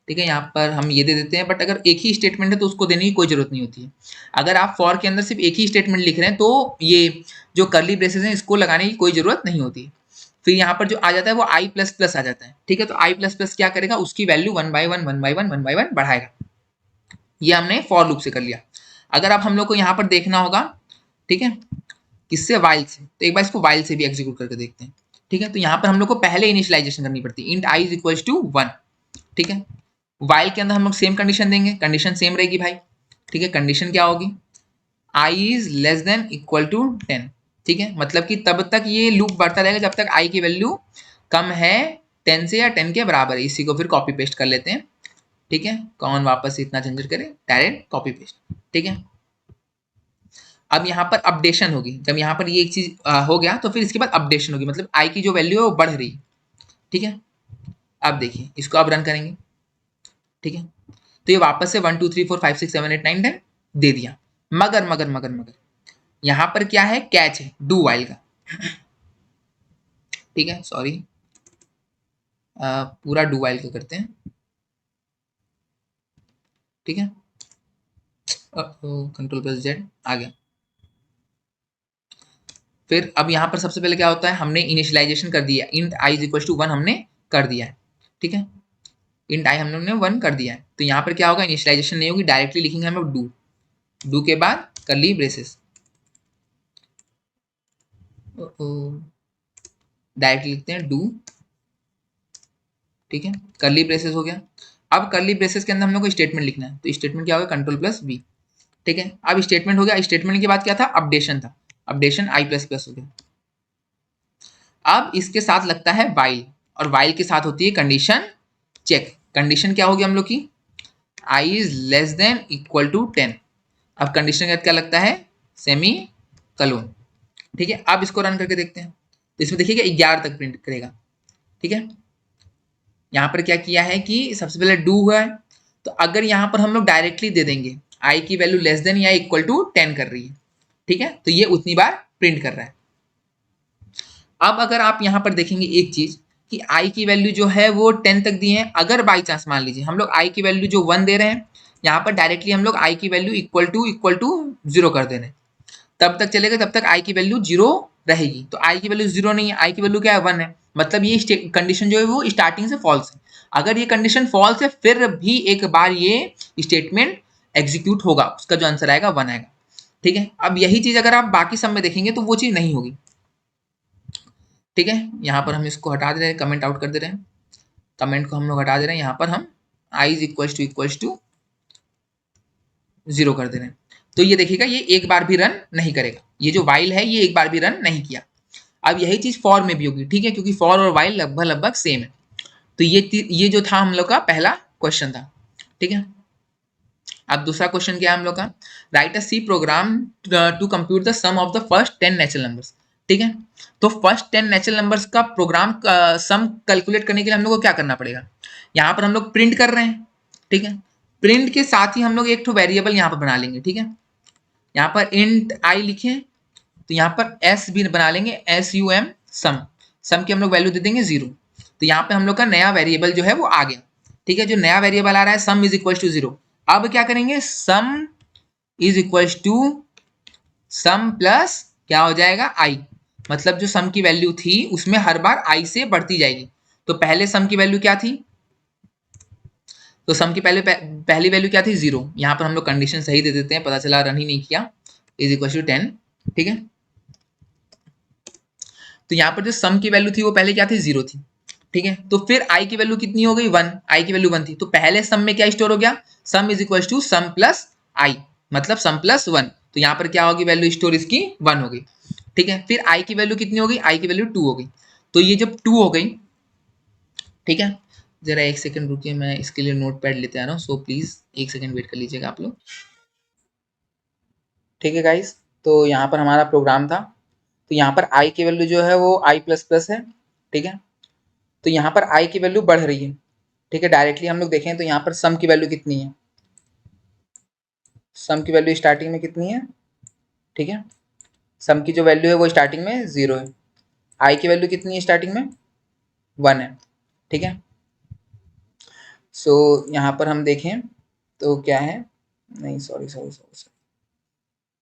ठीक है। यहाँ पर हम ये दे देते हैं, बट अगर एक ही स्टेटमेंट है तो उसको देने की कोई जरूरत नहीं होती है। अगर आप फॉर के अंदर सिर्फ एक ही स्टेटमेंट लिख रहे हैं तो ये जो करली ब्रेसेस हैं इसको लगाने की कोई जरूरत नहीं होती। फिर यहाँ पर जो आ जाता है वो आई प्लस प्लस आ जाता है, ठीक है। तो आई प्लस प्लस क्या करेगा, उसकी वैल्यू 1 बाय 1 1 बाय 1 1 बाय 1 बढ़ाएगा। ये हमने फॉर लूप से कर लिया। अगर आप हम लोग को यहाँ पर देखना होगा, ठीक है, किससे, वाइल से, तो एक बार इसको वाइल से भी एग्जीक्यूट करके देखते हैं, ठीक है। तो यहाँ पर हम लोग को पहले इनिशियलाइजेशन करनी पड़ती है, int I is equal to 1, ठीक है। वाइल के अंदर हम लोग सेम कंडीशन देंगे, कंडीशन सेम रहेगी भाई, ठीक है। कंडीशन क्या होगी, i is less than equal to 10, ठीक है, मतलब कि तब तक ये लूप बढ़ता रहेगा जब तक आई की वैल्यू कम है 10 से या 10 के बराबर है। इसी को फिर कॉपी पेस्ट कर लेते हैं, ठीक है। कौन वापस इतना झंझट करे, डायरेक्ट कॉपी पेस्ट, ठीक है। अब यहाँ पर अपडेशन होगी, जब यहाँ पर ये एक चीज हो गया तो फिर इसके बाद अपडेशन होगी, मतलब आई की जो वैल्यू है वो बढ़ रही है, ठीक है। अब देखिए इसको अब रन करेंगे, ठीक है। तो ये वापस से 1 2 3 4 5 6 7 8 9 10 दे दिया, मगर मगर मगर मगर यहाँ पर क्या है, कैच है डू वाइल का, ठीक है। सॉरी, पूरा डू वाइल का करते हैं, ठीक है। कंट्रोल प्लस जेड आ गया। फिर अब यहाँ पर सबसे पहले क्या होता है, हमने इनिशियलाइजेशन कर दिया, int I is equal to 1 हमने कर दिया है, ठीक है। इंट आई हम लोग ने 1 कर दिया है। तो यहाँ पर क्या होगा, इनिशियलाइजेशन नहीं होगी, डायरेक्टली लिखेंगे हम लोग डू, डू के बाद करली ब्रेसेस, डायरेक्टली लिखते हैं डू, ठीक है। करली ब्रेसेस हो गया। अब करली ब्रेसेस के अंदर हम लोग को स्टेटमेंट लिखना है, तो स्टेटमेंट क्या होगा, कंट्रोल प्लस बी, ठीक है। अब स्टेटमेंट हो गया, स्टेटमेंट के बाद क्या था, अपडेशन था, अपडेशन आई प्लस प्लस हो गया। अब इसके साथ लगता है वाइल, और वाइल के साथ होती है कंडीशन चेक। कंडीशन क्या होगी हम लोग की, i is less than equal to 10। अब कंडीशन के बाद क्या लगता है, सेमी कलोन, ठीक है। अब इसको रन करके देखते हैं, तो इसमें देखिएगा 11 तक प्रिंट करेगा, ठीक है। यहाँ पर क्या किया है कि सबसे पहले डू हुआ है, तो अगर यहाँ पर हम लोग डायरेक्टली दे देंगे आई की वैल्यू लेस देन या इक्वल टू 10 कर रही है, ठीक है, तो ये उतनी बार प्रिंट कर रहा है। अब अगर आप यहाँ पर देखेंगे एक चीज कि आई की वैल्यू जो है वो 10 तक दी है, अगर बाई चांस मान लीजिए हम लोग आई की वैल्यू जो 1 दे रहे हैं, यहाँ पर डायरेक्टली हम लोग आई की वैल्यू इक्वल टू 0 कर दे रहे हैं, तब तक चलेगा जब तक आई की वैल्यू 0 रहेगी। तो आई की वैल्यू 0 नहीं है, आई की वैल्यू क्या है, 1 है, मतलब ये कंडीशन जो है वो स्टार्टिंग से फॉल्स है। अगर ये कंडीशन फॉल्स है फिर भी एक बार ये स्टेटमेंट एग्जीक्यूट होगा, उसका जो आंसर आएगा 1 आएगा, ठीक है। अब यही चीज अगर आप बाकी सब में देखेंगे तो वो चीज नहीं होगी, ठीक है। यहाँ पर हम इसको हटा दे रहे हैं, कमेंट आउट कर दे रहे हैं, कमेंट को हम लोग हटा दे रहे हैं, यहाँ पर हम आई इज इक्वल टू 0 कर दे रहे हैं, तो ये देखिएगा ये एक बार भी रन नहीं करेगा, ये जो वाइल है ये एक बार भी रन नहीं किया। अब यही चीज फॉर में भी होगी, ठीक है, क्योंकि फॉर और वाइल लगभग लगभग सेम है। तो ये जो था हम लोग का पहला क्वेश्चन था, ठीक है। अब दूसरा क्वेश्चन क्या है हम लोग का, write a C program to compute the sum of the first 10 natural numbers, ठीक है। तो फर्स्ट 10 नेचुरल नंबर्स का प्रोग्राम का सम कैलकुलेट करने के लिए हम लोग को क्या करना पड़ेगा, यहाँ पर हम लोग प्रिंट कर रहे हैं, ठीक है। प्रिंट के साथ ही हम लोग एक तो वेरिएबल यहाँ पर बना लेंगे, ठीक है। यहाँ पर इंट आई लिखे, तो यहाँ पर एस भी बना लेंगे, एस यू एम, सम, सम की हम लोग वैल्यू दे देंगे 0। तो यहाँ पे हम लोग का नया वेरिएबल जो है वो आ गया, ठीक है। जो नया वेरिएबल आ रहा है सम इज इक्वल टू 0। अब क्या करेंगे, sum is equal to sum plus क्या हो जाएगा आई, मतलब जो सम की वैल्यू थी उसमें हर बार आई से बढ़ती जाएगी। तो पहले सम की वैल्यू क्या थी, तो सम की पहली वैल्यू क्या थी 0। यहाँ पर हम लोग कंडीशन सही दे देते हैं, पता चला रन ही नहीं किया, इज इक्वल टू 10, ठीक है। तो यहाँ पर जो सम की वैल्यू थी वो पहले क्या थी 0 थी, ठीक है। तो फिर आई की वैल्यू कितनी हो गई 1, आई की वैल्यू 1 थी, तो पहले सम में क्या स्टोर हो गया, sum is equal to sum plus i, मतलब सम प्लस 1। तो यहाँ पर क्या होगी वैल्यू स्टोर इसकी 1 हो गई, ठीक है। फिर आई की वैल्यू कितनी हो गई, आई की वैल्यू 2 हो गई। तो ये जब 2 हो गई, ठीक है, जरा एक सेकंड रुकिए, मैं इसके लिए नोट पैड लेते आ रहा हूँ, सो प्लीज एक सेकंड वेट कर लीजिएगा आप लोग, ठीक है गाइस। तो यहाँ पर हमारा प्रोग्राम था, तो यहाँ पर आई की वैल्यू जो है वो आई प्लस प्लस है, ठीक है। तो यहाँ पर आई की वैल्यू बढ़ रही है, ठीक है। डायरेक्टली हम लोग देखें तो यहाँ पर सम की वैल्यू कितनी है, सम की वैल्यू स्टार्टिंग में कितनी है, ठीक है। सम की जो वैल्यू है वो स्टार्टिंग में 0 है, आई की वैल्यू कितनी है स्टार्टिंग में 1 है, ठीक है। सो यहाँ पर हम देखें तो क्या है, नहीं सॉरी सॉरी सॉरी सॉरी,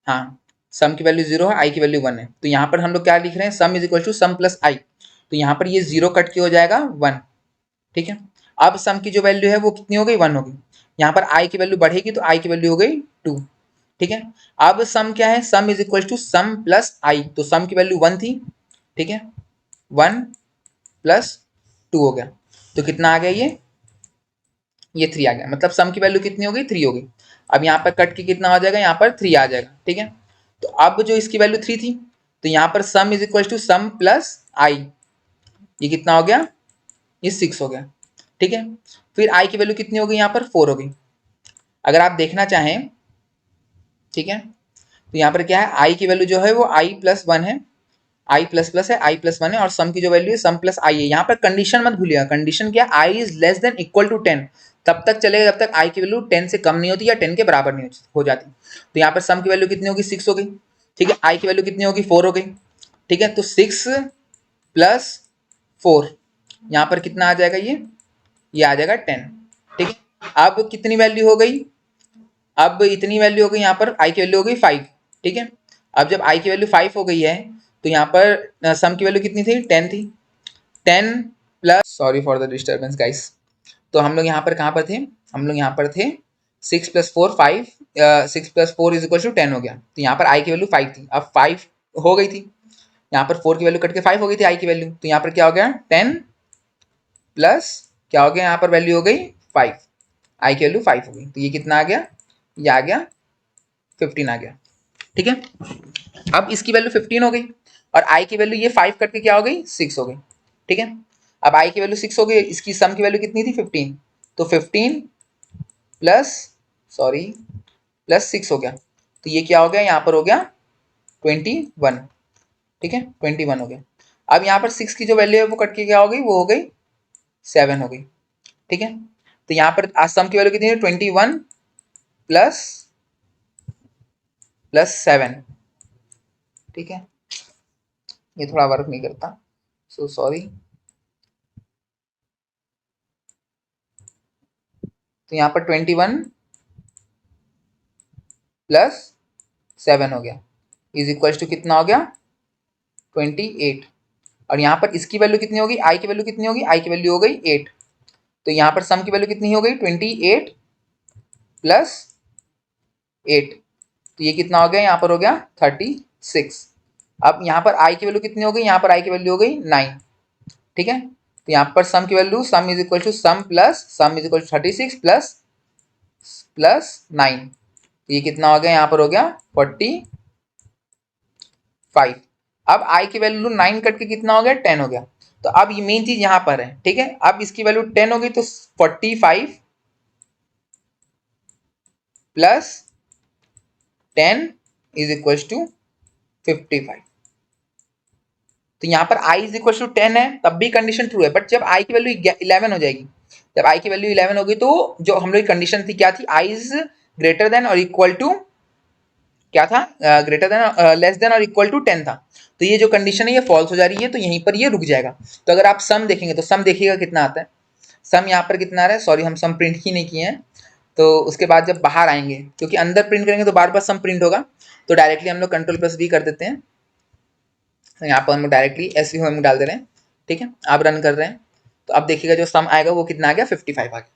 हाँ, सम की वैल्यू 0 है, आई की वैल्यू 1 है। तो यहाँ पर हम लोग क्या लिख रहे हैं, sum is equal to sum plus i. तो यहाँ पर ये 0 कट के हो जाएगा 1, ठीक है। अब सम की जो वैल्यू है वो कितनी हो गई 1 हो गई। यहाँ पर आई की वैल्यू बढ़ेगी तो आई की वैल्यू हो गई 2, ठीक है। अब सम क्या है, sum is equal to sum plus i, तो सम की वैल्यू 1 थी, ठीक है, 1 प्लस 2 हो गया, तो कितना आ गया ये 3 आ गया, मतलब सम की वैल्यू कितनी हो गई 3 हो गई। अब यहाँ पर कट के कितना आ जाएगा, यहाँ पर 3 आ जाएगा, ठीक है। तो अब जो इसकी वैल्यू 3 थी, तो यहाँ पर sum is equal to sum plus i, ये कितना हो गया, ये 6 हो गया, ठीक है। फिर आई की वैल्यू कितनी हो गई, यहाँ पर 4 हो गई। अगर आप देखना चाहें, ठीक है, तो यहाँ पर क्या है, आई की वैल्यू जो है वो आई प्लस 1 है, आई प्लस प्लस है, आई प्लस 1 है, और सम की जो वैल्यू है सम प्लस आई है। यहाँ पर कंडीशन मत भूलिएगा, कंडीशन क्या, i is less than equal to 10, तब तक चलेगा जब तक आई की वैल्यू 10 से कम नहीं होती या 10 के बराबर नहीं हो जाती। तो यहाँ पर सम की वैल्यू कितनी होगी 6 हो गई, ठीक है। आई की वैल्यू कितनी होगी 4 हो गई, ठीक है। तो 6 प्लस 4, यहाँ पर कितना आ जाएगा, ये आ जाएगा 10, ठीक है। अब कितनी वैल्यू हो गई, अब इतनी वैल्यू हो गई, यहाँ पर आई की वैल्यू हो गई 5, ठीक है। अब जब आई की वैल्यू 5 हो गई है, तो यहाँ पर सम की वैल्यू कितनी थी 10 थी, 10 plus, sorry for the disturbance guys, तो हम लोग यहाँ पर कहाँ पर थे, हम लोग यहाँ पर थे 6 plus 4 5, 6 plus 4 is equal to 10 हो गया। तो यहाँ पर आई की वैल्यू 5 थी, अब 5 हो गई थी, यहाँ पर 4 की वैल्यू कट के 5 हो गई थी आई की वैल्यू, तो यहाँ पर क्या हो गया 10 प्लस क्या हो गया, यहाँ पर वैल्यू हो गई 5, आई की वैल्यू 5 हो गई, तो ये कितना आ गया, ये आ गया 15 आ गया, ठीक है। अब इसकी वैल्यू 15 हो गई, और आई की वैल्यू ये 5 कट के क्या हो गई 6 हो गई, ठीक है। अब आई की वैल्यू 6 हो गई, इसकी सम की वैल्यू कितनी थी 15, तो 15 प्लस, सॉरी, प्लस 6 हो गया, तो ये क्या हो गया, यहाँ पर हो गया 21, ठीक है, 21 हो गया। अब यहाँ पर 6 की जो वैल्यू है वो कट के क्या हो गई, वो हो गई 7 हो गई, ठीक है। तो यहाँ पर आज सम की वैल्यू कितनी है 21 प्लस प्लस 7, ठीक है। ये थोड़ा वर्क नहीं करता, सो सॉरी। तो यहाँ पर 21 प्लस 7 हो गया, इज इक्वल टू कितना हो गया 28, और यहाँ पर इसकी वैल्यू कितनी होगी, आई की वैल्यू कितनी होगी, आई की वैल्यू हो गई 8, तो यहाँ पर सम की वैल्यू कितनी हो गई 28 प्लस 8, तो ये कितना हो गया, यहाँ पर हो गया 36। अब यहाँ पर आई की वैल्यू कितनी हो गई, यहाँ पर आई की वैल्यू हो गई 9, ठीक है। तो यहाँ पर सम की value, sum is equal to sum plus sum is equal to 36 plus plus 9, ये कितना हो गया, यहाँ पर हो गया 45। अब आई की वैल्यू 9 कट के कितना हो गया, 10 हो गया। तो अब ये मेन चीज यहाँ पर है, ठीक है। अब इसकी वैल्यू 10 हो गई, तो 45 प्लस 10 इज इक्वल टू 55। तो यहाँ पर i इज इक्वल टू 10 है, तब भी कंडीशन ट्रू है। बट जब i की वैल्यू 11 हो जाएगी, जब i की वैल्यू 11 होगी, तो जो हम लोग की कंडीशन थी क्या थी, i इज ग्रेटर देन और इक्वल टू क्या था, ग्रेटर देन लेस देन और इक्वल टू 10 था। तो ये जो कंडीशन है ये फॉल्स हो जा रही है, तो यहीं पर ये रुक जाएगा। तो अगर आप सम देखेंगे तो सम देखिएगा कितना आता है। सम यहाँ पर कितना आ रहा है, सॉरी हम सम प्रिंट ही नहीं किए हैं। तो उसके बाद जब बाहर आएंगे, क्योंकि अंदर प्रिंट करेंगे तो बार बार सम प्रिंट होगा, तो डायरेक्टली हम लोग कंट्रोल प्लस वी कर देते हैं। तो यहाँ पर हम डायरेक्टली ऐसे हम डाल दे रहे हैं, ठीक है। आप रन कर रहे हैं तो अब देखिएगा जो सम आएगा वो कितना आ गया, 55 आ गया,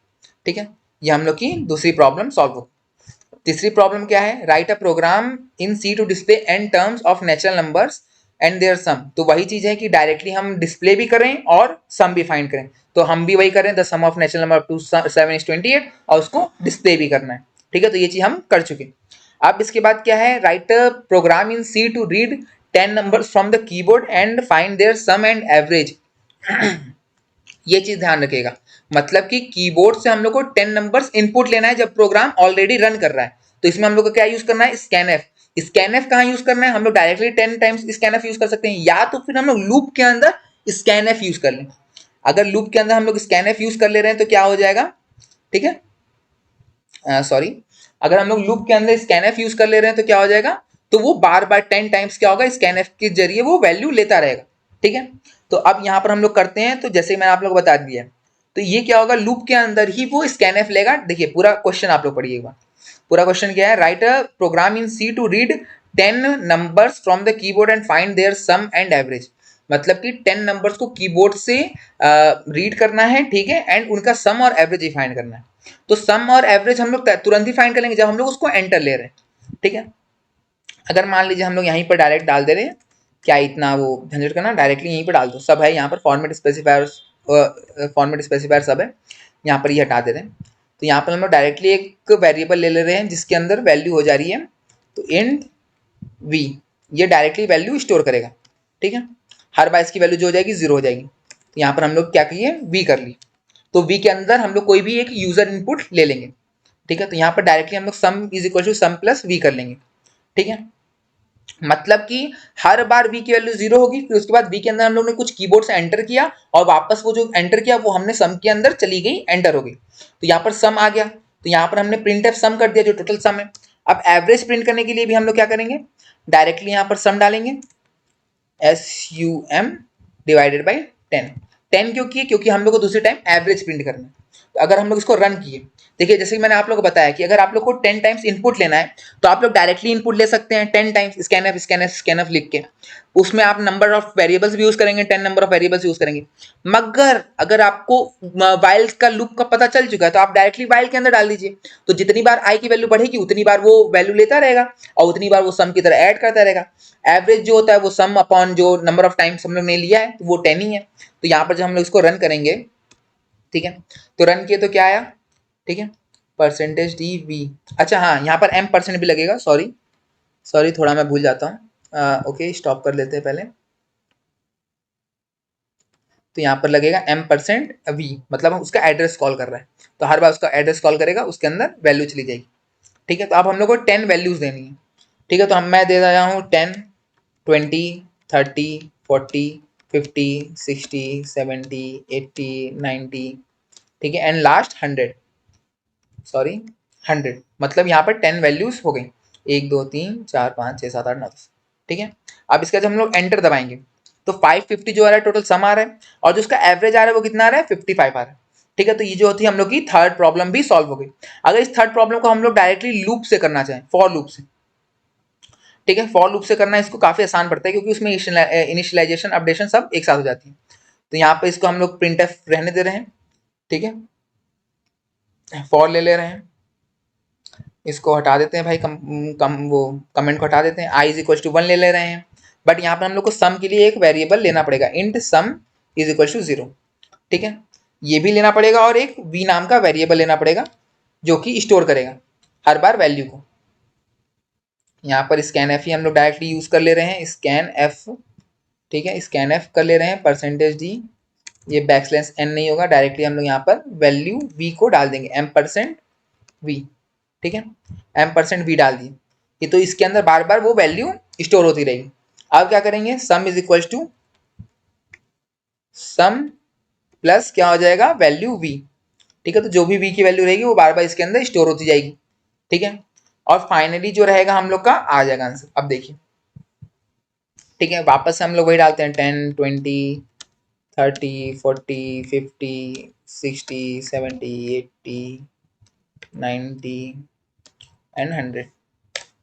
ठीक है। ये हम लोग की दूसरी प्रॉब्लम सॉल्व हो। तीसरी प्रॉब्लम क्या है, write a program in C to display n terms of natural numbers and their sum. तो वही चीज है कि डायरेक्टली हम डिस्प्ले भी करें और सम भी फाइंड करें। तो हम भी वही करें, the sum of natural number 2 7 is 28, और उसको डिस्प्ले भी करना है, ठीक है। तो ये चीज हम कर चुके। अब इसके बाद क्या है, write a program in C to read 10 numbers from the keyboard and find their sum and average. ये चीज ध्यान रखिएगा, मतलब कि कीबोर्ड से हम लोग को 10 नंबर्स इनपुट लेना है जब प्रोग्राम ऑलरेडी रन कर रहा है। तो इसमें हम लोग को क्या यूज करना है, स्कैनएफ। स्कैनएफ कहाँ यूज करना है, हम लोग डायरेक्टली 10 टाइम्स स्कैनएफ यूज कर सकते हैं, या तो फिर हम लोग लूप के अंदर स्कैनएफ यूज कर लें। अगर लूप के अंदर हम लोग स्कैनएफ यूज कर ले रहे हैं तो क्या हो जाएगा, ठीक है, सॉरी, अगर हम लोग लूप के अंदर स्कैनएफ यूज कर ले रहे हैं तो क्या हो जाएगा, तो वो बार बार 10 टाइम्स क्या होगा, स्कैनएफ के जरिए वो वैल्यू लेता रहेगा, ठीक है। तो अब यहाँ पर हम लोग करते हैं, तो जैसे मैंने आप लोग को बता दिया, तो ये क्या होगा, लूप के अंदर ही वो स्कैनएफ लेगा। देखिए पूरा क्वेश्चन आप लोग पढ़िए एक बार। पूरा क्वेश्चन क्या है, write a program in C to read 10 numbers from the keyboard and find their sum and average. मतलब कि 10 नंबर्स को कीबोर्ड से रीड करना है, ठीक है, एंड उनका सम और एवरेज ही फाइंड करना है। तो सम और एवरेज हम लोग तुरंत ही फाइंड कर लेंगे जब हम लोग उसको एंटर ले रहे हैं, ठीक है। अगर मान लीजिए हम लोग यहीं पर डायरेक्ट डाल दे रहे हैं, क्या इतना वो झंझट करना, डायरेक्टली यहीं पर डाल दो, सब है यहाँ पर, फॉर्मेट स्पेसिफायर, फॉर्मेट स्पेसिफायर सब है यहाँ पर, ये हटा दे रहे हैं। तो यहाँ पर हम लोग डायरेक्टली एक वेरिएबल ले ले रहे हैं जिसके अंदर वैल्यू हो जा रही है, तो इंट वी, ये डायरेक्टली वैल्यू स्टोर करेगा, ठीक है। हर बार इसकी वैल्यू जो हो जाएगी 0 हो जाएगी। तो यहाँ पर हम लोग क्या किए, वी कर ली। तो वी के अंदर हम लोग कोई भी एक यूजर इनपुट ले लेंगे, ठीक है। तो यहाँ पर डायरेक्टली हम लोग sum is equal to sum plus v कर लेंगे, ठीक है। मतलब कि हर बार v की वैल्यू 0 होगी, फिर उसके बाद v के अंदर हम लोग ने कुछ कीबोर्ड से एंटर किया, और वापस वो जो एंटर किया वो हमने सम के अंदर चली गई, एंटर हो गई। तो यहाँ पर सम आ गया, तो यहाँ पर हमने प्रिंट एफ सम कर दिया जो टोटल सम है। अब एवरेज प्रिंट करने के लिए भी हम लोग क्या करेंगे, डायरेक्टली यहाँ पर सम डालेंगे, SUM डिवाइडेड बाई 10। 10 क्यों किए, क्योंकि हम लोग को दूसरे टाइम एवरेज प्रिंट करना है। तो अगर हम लोग इसको रन किए, देखिए जैसे कि मैंने आप लोग को बताया कि अगर आप लोग को 10 टाइम्स इनपुट लेना है तो आप लोग डायरेक्टली इनपुट ले सकते हैं 10 टाइम्स स्कैनफ स्कैनफ स्कैनफ लिख के। उसमें आप नंबर ऑफ वेरिएबल्स भी यूज करेंगे, 10 नंबर ऑफ वेरिएबल्स यूज करेंगे। मगर अगर आपको वाइल का लूप का पता चल चुका है तो आप डायरेक्टली वाइल के अंदर डाल दीजिए। तो जितनी बार आई की वैल्यू बढ़ेगी उतनी बार वो वैल्यू लेता रहेगा, और उतनी बार वो सम की तरह ऐड करता रहेगा। एवरेज जो होता है वो सम अपॉन जो नंबर ऑफ टाइम्स हम लोग ने लिया है, तो वो 10 ही है। तो यहाँ पर जब हम लोग इसको रन करेंगे, ठीक है, तो रन किए तो क्या आया, ठीक है, परसेंटेज डी वी। अच्छा हाँ, यहाँ पर एम परसेंट भी लगेगा, सॉरी सॉरी, थोड़ा मैं भूल जाता हूँ। ओके, स्टॉप कर लेते हैं पहले। तो यहाँ पर लगेगा एम परसेंट वी, मतलब हम उसका एड्रेस कॉल कर रहा है, तो हर बार उसका एड्रेस कॉल करेगा, उसके अंदर वैल्यू चली जाएगी, ठीक है। तो अब हम लोग को 10 वैल्यूज देनी है, ठीक है। तो हम मैं दे रहा हूँ 10, 20, 30, 40, 50, 60, 70, 80, 90, ठीक है, एंड लास्ट 100, सॉरी 100। मतलब यहाँ पर 10 वैल्यूज हो गई, 1 2 3 4 5 6 7 8 9 10, ठीक है। अब इसके बाद हम लोग एंटर दबाएंगे, तो 550 जो आ रहा है टोटल सम आ रहा है, और जो उसका एवरेज आ रहा है वो कितना आ रहा है, 55 आ रहा है, ठीक है। तो ये जो होती है हम लोग की थर्ड प्रॉब्लम भी सॉल्व हो गई। अगर इस थर्ड प्रॉब्लम को हम लोग डायरेक्टली लूप से करना चाहें, फॉर लूप से, ठीक है, फॉर लूप से करना इसको काफी आसान पड़ता है, क्योंकि उसमें इनिशियलाइजेशन अपडेशन सब एक साथ हो जाती है। तो यहाँ पे इसको हम लोग प्रिंट एफ रहने दे रहे हैं, ठीक है, फॉर ले ले रहे हैं, इसको हटा देते हैं भाई, वो कमेंट को हटा देते हैं, आई इज इक्वल टू 1 ले ले रहे हैं। बट यहाँ पर हम लोग को सम के लिए एक वेरिएबल लेना पड़ेगा, int sum is equal to 0, ठीक है, ये भी लेना पड़ेगा, और एक वी नाम का वेरिएबल लेना पड़ेगा जो कि स्टोर करेगा हर बार वैल्यू को, यहाँ पर स्कैन एफ ही हम लोग डायरेक्टली यूज कर ले रहे हैं, स्कैन एफ, ठीक है, स्कैन एफ कर ले रहे हैं, परसेंटेज डी, ये बैकस्लैश एन नहीं होगा, डायरेक्टली हम लोग यहाँ पर वैल्यू वी को डाल देंगे, एम परसेंट वी, ठीक है, एम परसेंट वी डाल दिए, ये तो इसके अंदर बार बार वो वैल्यू स्टोर होती रहेगी। अब क्या करेंगे, sum is equal to sum plus क्या हो जाएगा, वैल्यू वी, ठीक है, तो जो भी वी की वैल्यू रहेगी वो बार बार इसके अंदर स्टोर होती जाएगी, ठीक है, और फाइनली जो रहेगा हम लोग का आ जाएगा आंसर। अब देखिए, ठीक है, वापस से हम लोग वही डालते हैं, 10 20 30 40 50 60 70 80 90 एंड 100।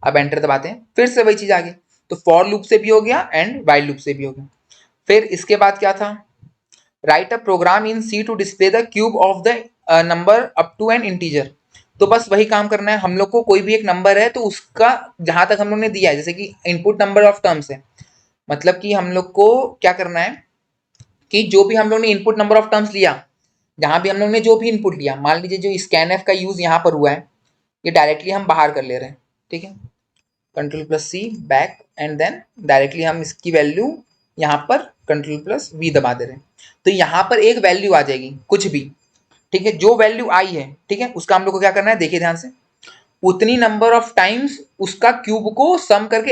अब एंटर दबाते हैं, फिर से वही चीज आ गई, तो फॉर लूप से भी हो गया एंड वाइल लूप से भी हो गया। फिर इसके बाद क्या था, write a program in C to display the cube of the number up to n integer. तो बस वही काम करना है, हम लोग को कोई भी एक नंबर है तो उसका जहां तक हम लोग ने दिया है, जैसे कि इनपुट नंबर ऑफ टर्म्स है, मतलब कि हम लोग को क्या करना है कि जो भी हम लोग ने इनपुट नंबर ऑफ टर्म्स लिया, जहां भी हम लोग ने जो भी इनपुट लिया, मान लीजिए जो स्कैन एफ का यूज यहाँ पर हुआ है, ये डायरेक्टली हम बाहर कर ले रहे हैं, ठीक है, control plus C back and then directly हम इसकी वैल्यू यहाँ पर कंट्रोल प्लस वी दबा दे रहे हैं, तो यहाँ पर एक वैल्यू आ जाएगी कुछ भी, ठीक है, जो वैल्यू आई है, ठीक है, उसका हम लोग को क्या करना है, देखिए ध्यान से, उतनी नंबर ऑफ टाइम्स उसका क्यूब को सम करके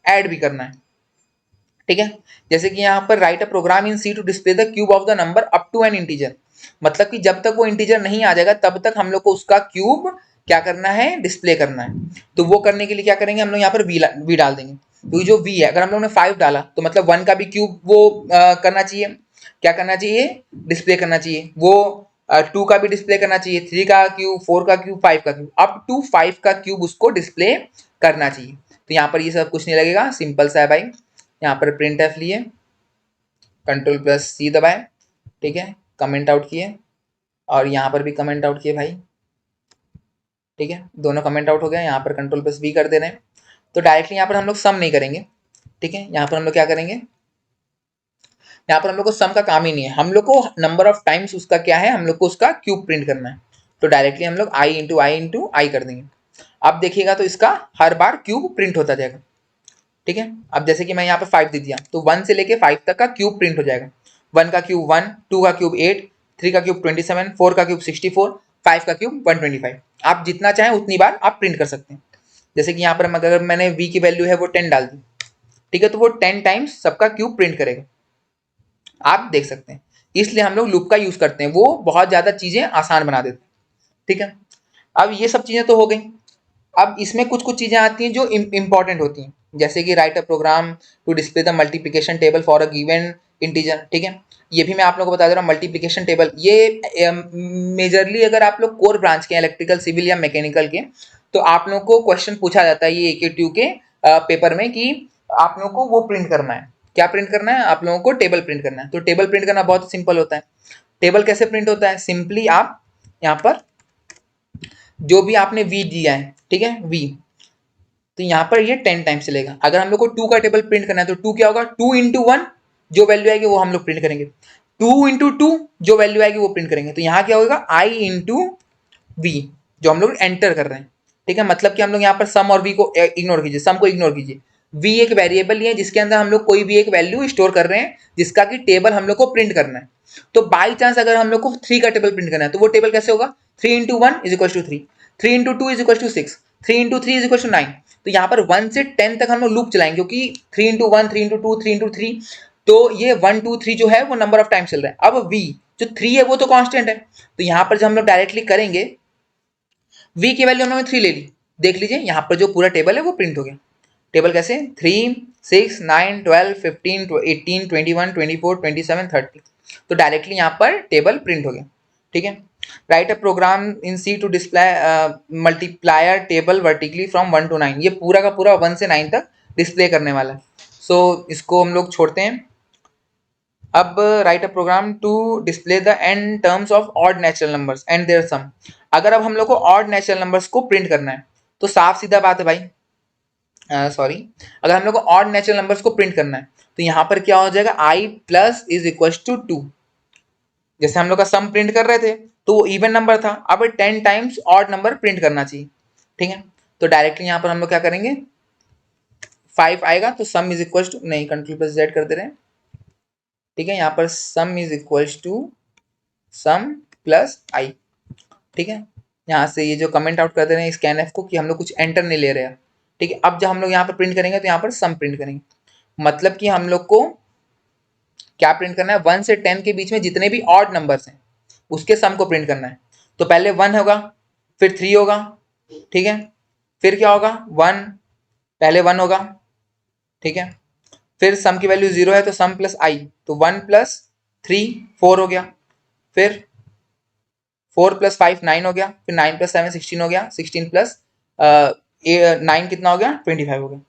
ऐड भी करना है, ठीक है, जैसे कि यहाँ पर write a program in C to display the cube of the number up to n integer, मतलब कि जब तक वो इंटीजर नहीं आ जाएगा तब तक हम लोग को उसका क्यूब क्या करना है, डिस्प्ले करना है। तो वो करने के लिए क्या करेंगे, हम लोग यहाँ पर वी डाल देंगे, क्योंकि जो वी है, अगर हम लोग ने 5 डाला तो मतलब 1 का भी क्यूब वो करना चाहिए, क्या करना चाहिए, डिस्प्ले करना चाहिए, वो 2 का भी डिस्प्ले करना चाहिए, 3 का क्यूब, 4 का क्यूब, 5 का क्यूब, अप टू 5 का क्यूब उसको डिस्प्ले करना चाहिए। तो यहाँ पर ये सब कुछ नहीं लगेगा, सिंपल सा है भाई, यहाँ पर प्रिंट एफ लिए, कंट्रोल प्लस सी दबाए, ठीक है, कमेंट आउट किए, और यहाँ पर भी कमेंट आउट किए भाई, ठीक है, दोनों कमेंट आउट हो गया, यहाँ पर कंट्रोल प्लस वी कर दे रहे हैं। तो डायरेक्टली यहाँ पर हम लोग सम नहीं करेंगे, ठीक है, यहाँ पर हम लोग क्या करेंगे, यहाँ पर हम लोग को सम का काम ही नहीं है, हम लोग को नंबर ऑफ टाइम्स उसका क्या है, हम लोग को उसका क्यूब प्रिंट करना है, तो डायरेक्टली हम लोग आई इंटू आई कर देंगे। अब देखिएगा तो इसका हर बार क्यूब प्रिंट होता जाएगा, ठीक है, अब जैसे कि मैं यहाँ पे 5 दे दिया तो 1 से लेके 5 तक का क्यूब प्रिंट हो जाएगा, 1 का क्यूब 1, 2 का क्यूब 8, 3 का क्यूब 27, 4 का क्यूब 64, 5 का क्यूब 125, आप जितना चाहें उतनी बार आप प्रिंट कर सकते हैं। जैसे कि यहाँ पर अगर मैंने v की वैल्यू है वो 10 डाल दी, ठीक है, तो वो 10 टाइम्स सबका क्यूब प्रिंट करेगा, आप देख सकते हैं, इसलिए हम लोग लूप का यूज करते हैं, वो बहुत ज्यादा चीजें आसान बना देते हैं, ठीक है। अब ये सब चीजें तो हो गई, अब इसमें कुछ कुछ चीजें आती हैं जो इंपॉर्टेंट होती हैं, जैसे कि write a program to display the multiplication table for a given integer, ठीक है, ये भी मैं आप लोगों को बता दे रहा हूँ, मल्टीप्लिकेशन टेबल ये मेजरली अगर आप लोग कोर ब्रांच के इलेक्ट्रिकल, सिविल या मैकेनिकल के, तो आप लोगों को क्वेश्चन पूछा जाता है ये AQ के पेपर में कि आप लोगों को वो प्रिंट करना है, क्या प्रिंट करना है, आप लोगों को टेबल प्रिंट करना है। तो टेबल प्रिंट करना बहुत सिंपल होता है, टेबल कैसे प्रिंट होता है, सिंपली आप यहाँ पर जो भी आपने वी दिया है, ठीक है, वी, तो यहाँ पर ये 10 टाइम्स चलेगा। अगर हम लोग को 2 का टेबल प्रिंट करना है तो 2 क्या होगा, 2 इंटू 1 जो वैल्यू आएगी वो हम लोग प्रिंट करेंगे, 2 इंटू 2 जो वैल्यू आएगी वो प्रिंट करेंगे, तो यहाँ क्या होगा, आई इंटू वी जो हम लोग एंटर कर रहे हैं, ठीक है, मतलब कि हम लोग यहाँ पर सम और वी को इग्नोर कीजिए, सम को इग्नोर कीजिए, वी एक वेरिएबल ही है जिसके अंदर हम लोग कोई भी एक वैल्यू स्टोर कर रहे हैं जिसका कि टेबल हम लोग को प्रिंट करना है। तो बाई चांस अगर हम लोग को 3 का टेबल प्रिंट करना है तो वो टेबल कैसे होगा, 3 into 1 is equal to 3, 3 into 2 is equal to 6, 3 into 3 is equal to 9, तो यहाँ पर 1 से 10 तक हम लोग लूप चलाएंगे, क्योंकि 3 इंटू 1, 3 इंटू 2, 3 इंटू 3, तो ये 1 2 3 जो है वो नंबर ऑफ टाइम चल रहा है। अब v जो 3 है वो तो कांस्टेंट है, तो यहाँ पर जब हम लोग डायरेक्टली करेंगे, v की वैल्यू हमने 3 ले ली, देख लीजिए यहाँ पर जो पूरा टेबल है वो प्रिंट हो गया। टेबल कैसे, 3 6 9 12 15 18 21 24 27 30, तो डायरेक्टली यहाँ पर टेबल प्रिंट हो गया, ठीक है। Write a program in C to display multiplier table vertically from 1 to 9, ये पूरा का पूरा 1 से 9 तक डिस्प्ले करने वाला है। सो इसको हम लोग छोड़ते हैं। अब write a program to display the n terms of odd natural numbers and their sum, अगर अब हम लोग को ऑड नेचुरल नंबर्स को प्रिंट करना है तो साफ सीधा बात है भाई, सॉरी, अगर हम लोग को ऑड नेचुरल नंबर्स को प्रिंट करना है तो यहाँ पर क्या हो जाएगा, i plus is equal to 2, जैसे हम लोग का सम प्रिंट कर रहे थे तो वो इवन नंबर था, अब 10 टाइम्स ऑड नंबर प्रिंट करना चाहिए, ठीक है, तो डायरेक्टली यहाँ पर हम लोग क्या करेंगे, 5 आएगा तो सम इज इक्वल टू, नहीं कंट्रोल प्लस जेड कर दे रहे हैं, ठीक है, यहाँ पर sum is equal to sum plus i, ठीक है। यहाँ से ये जो कमेंट आउट कर दे रहे हैं स्कैन एफ को कि हम लोग कुछ एंटर नहीं ले रहे हैं, ठीक है। अब जब हम लोग यहाँ पर प्रिंट करेंगे तो यहाँ पर सम प्रिंट करेंगे, मतलब कि हम लोग को क्या प्रिंट करना है, 1 से 10 के बीच में जितने भी ऑड नंबर्स हैं उसके सम को प्रिंट करना है। तो पहले 1 होगा, फिर 3 होगा, ठीक है, फिर क्या होगा 1, पहले 1 होगा, ठीक है, फिर सम की वैल्यू 0 है तो सम प्लस आई, तो 1 प्लस 3 4 हो गया, फिर 4 प्लस 5 9 हो गया, फिर 9 प्लस 7 16 हो गया, 16 प्लस 9 कितना हो गया 25 हो गया।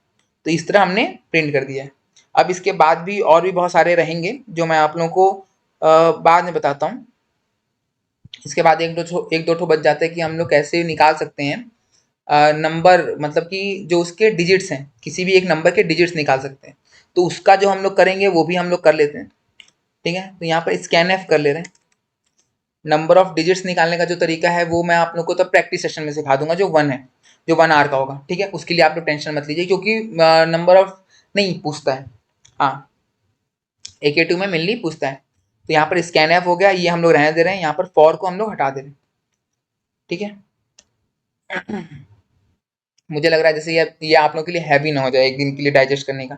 तो इस तरह हमने प्रिंट कर दिया है। अब इसके बाद भी और भी बहुत सारे रहेंगे जो मैं आप लोगों को बाद में बताता हूँ। इसके बाद एक दो ठो बच जाते हैं कि हम लोग कैसे निकाल सकते हैं नंबर, मतलब कि जो उसके डिजिट्स हैं, किसी भी एक नंबर के डिजिट्स निकाल सकते हैं। तो उसका जो हम लोग करेंगे वो भी हम लोग कर लेते हैं, ठीक है। तो यहाँ पर स्कैन एफ कर ले रहे हैं। नंबर ऑफ डिजिट्स निकालने का जो तरीका है वो मैं आप लोग को तो प्रैक्टिस सेशन में सिखा दूंगा, जो 1 है, जो 1 आर का होगा, ठीक है। उसके लिए आप लोग टेंशन मत लीजिए, क्योंकि नंबर ऑफ नहीं पूछता है, हाँ AK2 में मेनली पूछता है। तो यहाँ पर स्कैन एफ हो गया, ये हम लोग रहने दे रहे हैं, यहाँ पर फॉर को हम लोग हटा दे रहे हैं, ठीक है। मुझे लग रहा है जैसे ये आप लोग के लिए हैवी ना हो जाए एक दिन के लिए डाइजेस्ट करने का,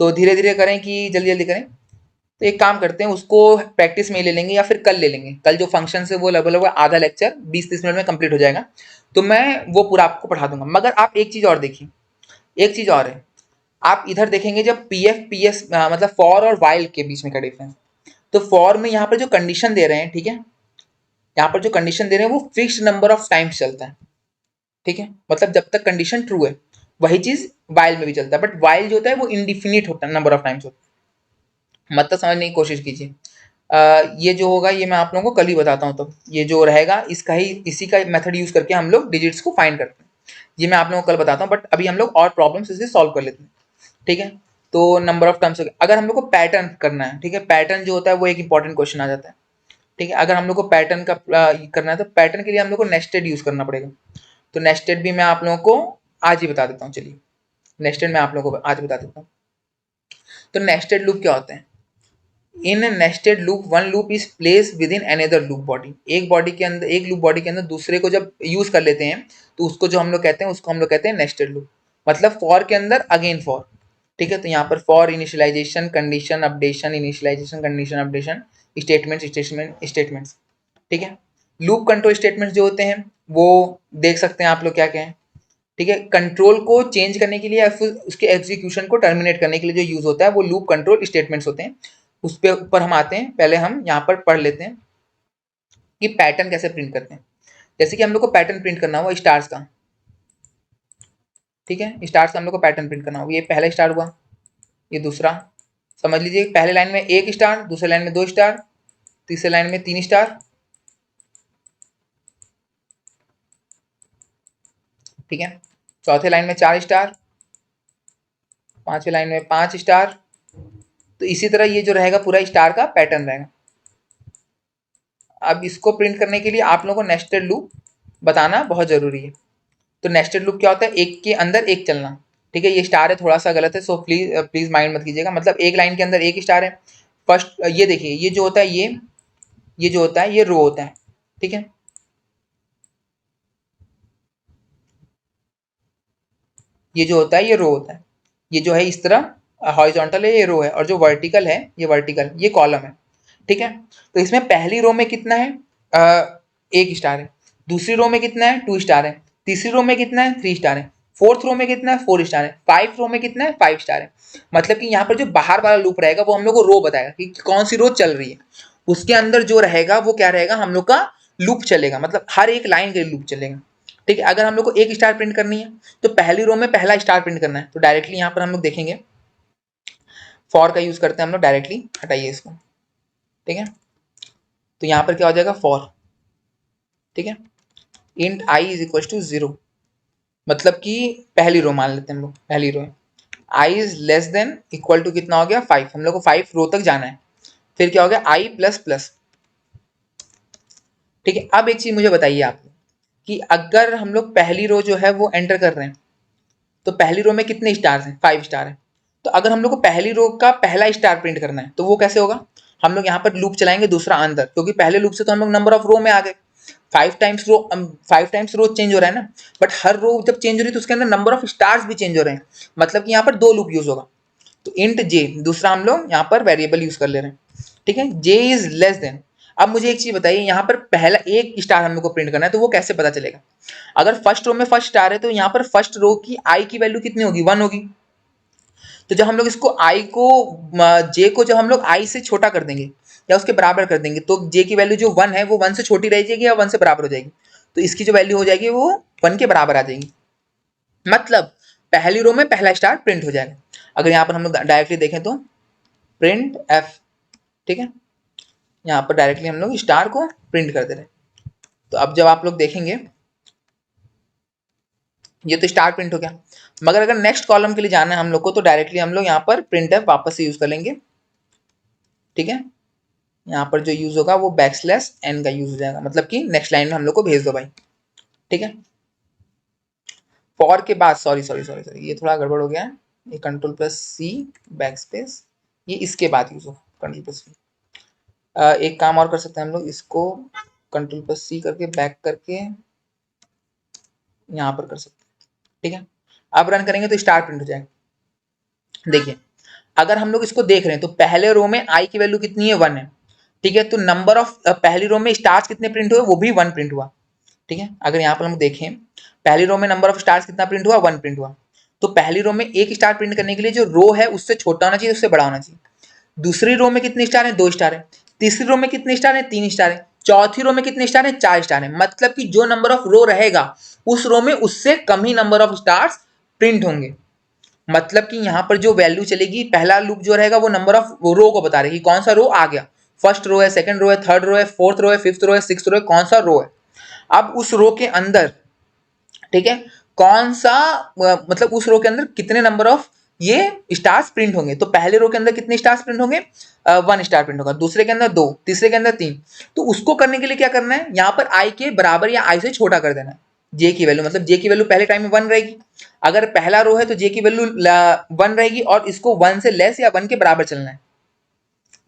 तो धीरे धीरे करें कि जल्दी जल्दी करें। तो एक काम करते हैं, उसको प्रैक्टिस में ले लेंगे या फिर कल ले लेंगे। कल जो फंक्शन है वो लगभग लगभग आधा लेक्चर 20-30 मिनट में कंप्लीट हो जाएगा, तो मैं वो पूरा आपको पढ़ा दूंगा। मगर आप एक चीज़ और देखिए, एक चीज़ और है, आप इधर देखेंगे जब PF PS मतलब फॉर और वाइल के बीच में का डिफरेंस। तो फॉर में यहाँ पर जो कंडीशन दे रहे हैं, ठीक है, यहाँ पर जो कंडीशन दे रहे हैं वो फिक्स्ड नंबर ऑफ टाइम्स चलता है, ठीक है, मतलब जब तक कंडीशन ट्रू है। वही चीज वाइल में भी चलता है, बट वाइल जो होता है वो इनडिफिनिट होता है, नंबर ऑफ टाइम्स होता है। मतलब समझने की कोशिश कीजिए। ये जो होगा ये मैं आप लोगों को कल ही बताता हूँ, तो ये जो रहेगा इसका ही इसी का मेथड यूज करके हम लोग डिजिट्स को फाइंड करते हैं। ये मैं आप लोगों को कल बताता हूँ, बट अभी हम लोग और प्रॉब्लम्स इसे सॉल्व कर लेते हैं, ठीक है। तो नंबर ऑफ टर्म्स हो गया। अगर हम लोग को पैटर्न करना है, ठीक है, पैटर्न जो होता है वो एक इंपॉर्टेंट क्वेश्चन आ जाता है, ठीक है। अगर हम लोग को पैटर्न का करना है तो पैटर्न के लिए हम लोग को नेस्टेड यूज करना पड़ेगा। तो नेस्टेड भी मैं आप लोगों को आज ही बता देता हूँ, चलिए नेस्टेड मैं आप लोगों को आज बता देता हूँ। तो नेस्टेड लूप क्या होते हैं? In nested loop one loop is place within another loop body. एक बॉडी के अंदर, एक लूप बॉडी के अंदर दूसरे को जब यूज कर लेते हैं तो उसको जो हम लोग कहते हैं, उसको हम लोग कहते हैं नेस्टेड लूप। मतलब फॉर के अंदर अगेन फॉर, ठीक है। तो यहाँ पर for initialization condition updation, initialization condition updation, statements, ठीक है। लूप कंट्रोल स्टेटमेंट्स जो होते हैं वो देख सकते हैं आप लोग क्या क्या है, ठीक है। कंट्रोल को चेंज करने के लिए या फिर उसके एग्जीक्यूशन को टर्मिनेट करने के लिए जो यूज होता है वो लूप कंट्रोल स्टेटमेंट्स होते हैं। उस पे ऊपर हम आते हैं, पहले हम यहाँ पर पढ़ लेते हैं कि पैटर्न कैसे प्रिंट करते हैं। जैसे कि हम लोग को पैटर्न प्रिंट करना हुआ स्टार्स का, ठीक है, स्टार्स का हम लोग को पैटर्न प्रिंट करना होगा। ये पहला स्टार हुआ, ये दूसरा, समझ लीजिए पहले लाइन में 1 स्टार, दूसरे लाइन में 2 स्टार, तीसरे लाइन में 3 स्टार, ठीक है, चौथे लाइन में 4 स्टार, पांचवें लाइन में 5 स्टार। तो इसी तरह ये जो रहेगा पूरा स्टार का पैटर्न रहेगा। अब इसको प्रिंट करने के लिए आप लोगों को नेस्टेड लूप बताना बहुत जरूरी है। तो नेस्टेड लूप क्या होता है? एक के अंदर एक चलना, ठीक है। ये स्टार है, थोड़ा सा गलत है, सो प्लीज प्लीज माइंड मत कीजिएगा। मतलब एक लाइन के अंदर एक स्टार है। फर्स्ट ये देखिए, ये जो होता है ये जो होता है ये रो होता है, ठीक है। ये जो होता है ये रो होता है। ये जो है इस तरह हॉरिजॉन्टल है, ये रो है, और जो वर्टिकल है ये वर्टिकल, ये कॉलम है, ठीक है। तो इसमें पहली रो में कितना है? 1 स्टार है। दूसरी रो में कितना है? 2 स्टार है। तीसरी रो में कितना है? 3 स्टार है। फोर्थ रो में कितना है? 4 स्टार है। 5 रो में कितना है? 5 स्टार है। मतलब कि यहाँ पर जो बाहर वाला लूप रहेगा वो हम लोग को रो बताएगा कि कौन सी रो चल रही है। उसके अंदर जो रहेगा वो क्या रहेगा? हम लोग का लूप चलेगा, मतलब हर एक लाइन के लूप चलेगा, ठीक है। अगर हम लोग को 1 स्टार प्रिंट करनी है तो पहली रो में पहला स्टार प्रिंट करना है। तो डायरेक्टली यहाँ पर हम लोग देखेंगे, फॉर का यूज करते हैं हम लोग डायरेक्टली। हटाइए इसको, ठीक है। तो यहाँ पर क्या हो जाएगा? फॉर, ठीक है, int I is equal to 0। मतलब कि पहली रो मान लेते हैं हम लोग, पहली रो है i is less than equal to कितना हो गया? 5। हम लोग को 5 रो तक जाना है। फिर क्या हो गया? आई प्लस प्लस, ठीक है। अब एक चीज मुझे बताइए आप कि अगर हम लोग पहली रो जो है वो एंटर कर रहे हैं तो पहली रो में कितने स्टार हैं? 5 स्टार है। तो अगर हम लोग को पहली रो का पहला स्टार प्रिंट करना है तो वो कैसे होगा? हम लोग यहाँ पर लूप चलाएंगे दूसरा अंदर, क्योंकि पहले लूप से तो हम लोग नंबर ऑफ रो में आ गए। 5 टाइम्स रो चेंज हो रहा है ना, बट हर रो जब चेंज हो रही है तो उसके अंदर नंबर ऑफ स्टार्स भी चेंज हो रहे हैं, मतलब कि यहाँ पर 2 लूप यूज होगा। तो इंट जे दूसरा हम लोग यहाँ पर वेरिएबल यूज कर ले रहे हैं, ठीक है। जे इज लेस देन। अब मुझे एक चीज बताइए, यहाँ पर पहला एक स्टार हम लोग को प्रिंट करना है तो वो कैसे पता चलेगा? अगर फर्स्ट रो में फर्स्ट स्टार है तो यहाँ पर फर्स्ट रो की आई की वैल्यू कितनी होगी? 1 होगी। तो जब हम लोग इसको आई को जे को जब हम लोग आई से छोटा कर देंगे या उसके बराबर कर देंगे तो जे की वैल्यू जो 1 है वो 1 से छोटी रह जाएगी या 1 से बराबर हो जाएगी? तो इसकी जो वैल्यू हो जाएगी वो 1 के बराबर आ जाएगी, मतलब पहली रो में पहला स्टार प्रिंट हो जाएगा। अगर यहाँ पर हम लोग डायरेक्टली देखें तो प्रिंट एफ, ठीक है, यहाँ पर डायरेक्टली हम लोग स्टार को प्रिंट कर दे रहे हैं। तो अब जब आप लोग देखेंगे ये तो स्टार प्रिंट हो गया, मगर अगर नेक्स्ट कॉलम के लिए जाना है हम लोग को तो डायरेक्टली हम लोग यहाँ पर प्रिंट एफ वापस से यूज कर लेंगे, ठीक है। यहाँ पर जो यूज होगा वो बैकस्लैश एन का यूज हो जाएगा, मतलब कि नेक्स्ट लाइन में हम लोग को भेज दो भाई, ठीक है। फॉर के बाद सॉरी सॉरी सॉरी सॉरी ये थोड़ा गड़बड़ हो गया है, ये control plus C back space, ये इसके बाद यूज हो कंट्रोल प्लस सी। एक काम और कर सकते हैं हम लोग, इसको कंट्रोल प्लस सी करके बैक करके यहाँ पर कर सकते हैं, ठीक है। अब रन करेंगे तो स्टार प्रिंट हो जाएगा। देखिए अगर हम लोग इसको देख रहे हैं तो पहले रो में आई की वैल्यू कितनी है? 1 है, ठीक है। तो नंबर ऑफ पहली रो में स्टार्स कितने प्रिंट हुए? वो भी 1 प्रिंट हुआ, ठीक है। अगर यहाँ पर हम देखें पहली रो में नंबर ऑफ स्टार्स कितना प्रिंट हुआ? 1 प्रिंट हुआ। तो पहली रो में एक स्टार प्रिंट करने के लिए जो रो है उससे छोटा होना चाहिए, उससे बड़ा होना चाहिए। दूसरी रो में कितने स्टार है? 2 स्टार है। तीसरी रो में कितने स्टार है? 3 स्टार है। चौथी रो में कितने स्टार है? 4 स्टार है। मतलब कि जो नंबर ऑफ रो रहेगा उस रो में उससे कम ही नंबर ऑफ स्टार्स प्रिंट होंगे। मतलब कि यहाँ पर जो वैल्यू चलेगी, पहला लूप जो रहेगा वो नंबर ऑफ रो को बता रही कौन सा रो आ गया, फर्स्ट रो है, सेकंड रो है, थर्ड रो है, फोर्थ रो है, फिफ्थ रो है, सिक्स्थ रो है, कौन सा रो है। अब उस रो के अंदर, ठीक है, कौन सा मतलब उस रो के अंदर कितने नंबर ऑफ ये स्टार्स प्रिंट होंगे। तो पहले रो के अंदर कितने स्टार्स प्रिंट होंगे? 1 स्टार प्रिंट होगा, दूसरे के अंदर 2, तीसरे के अंदर 3। तो उसको करने के लिए क्या करना है, यहाँ पर आई के बराबर या आई से छोटा कर देना है जे की वैल्यू, मतलब जे की वैल्यू पहले टाइम में 1 रहेगी। अगर पहला रो है तो जे की वैल्यू 1 रहेगी और इसको 1 से लेस या 1 के बराबर चलना है,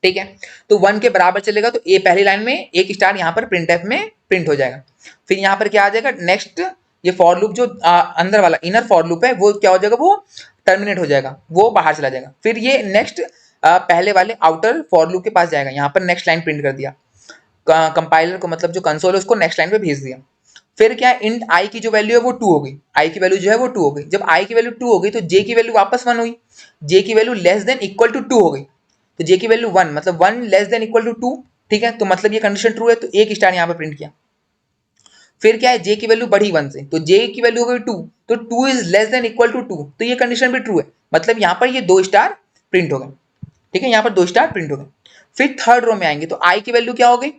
ठीक है। तो 1 के बराबर चलेगा तो ए पहली लाइन में एक स्टार यहाँ पर प्रिंट एफ में प्रिंट हो जाएगा। फिर यहाँ पर क्या आ जाएगा, नेक्स्ट ये फॉर लूप जो अंदर वाला इनर फॉर लूप है वो क्या हो जाएगा, वो टर्मिनेट हो जाएगा, वो बाहर चला जाएगा। फिर ये नेक्स्ट पहले वाले आउटर फॉर लूप के पास जाएगा, यहाँ पर नेक्स्ट लाइन प्रिंट कर दिया, कंपाइलर को मतलब जो कंसोल है उसको नेक्स्ट लाइन पे भेज दिया। फिर क्या इंट आई की जो वैल्यू है वो 2 हो गई, आई की वैल्यू जो है वो 2 हो गई। जब आई की वैल्यू 2 हो गई तो जे की वैल्यू वापस 1 हुई, जे की value less than equal to 2 हो गई। तो जे की वैल्यू 1 मतलब 1 लेस देन इक्वल टू 2, ठीक है। तो मतलब ये कंडीशन ट्रू है तो एक स्टार यहाँ पे प्रिंट किया। फिर क्या है, जे की वैल्यू बढ़ी 1 से तो जे की वैल्यू हो गई 2, तो 2 is less than equal to 2, तो ये कंडीशन भी ट्रू है, मतलब यहाँ पर ये 2 स्टार प्रिंट हो गए, ठीक है। यहाँ पर 2 स्टार प्रिंट हो गए। फिर थर्ड रो में आएंगे तो आई की वैल्यू क्या हो गई,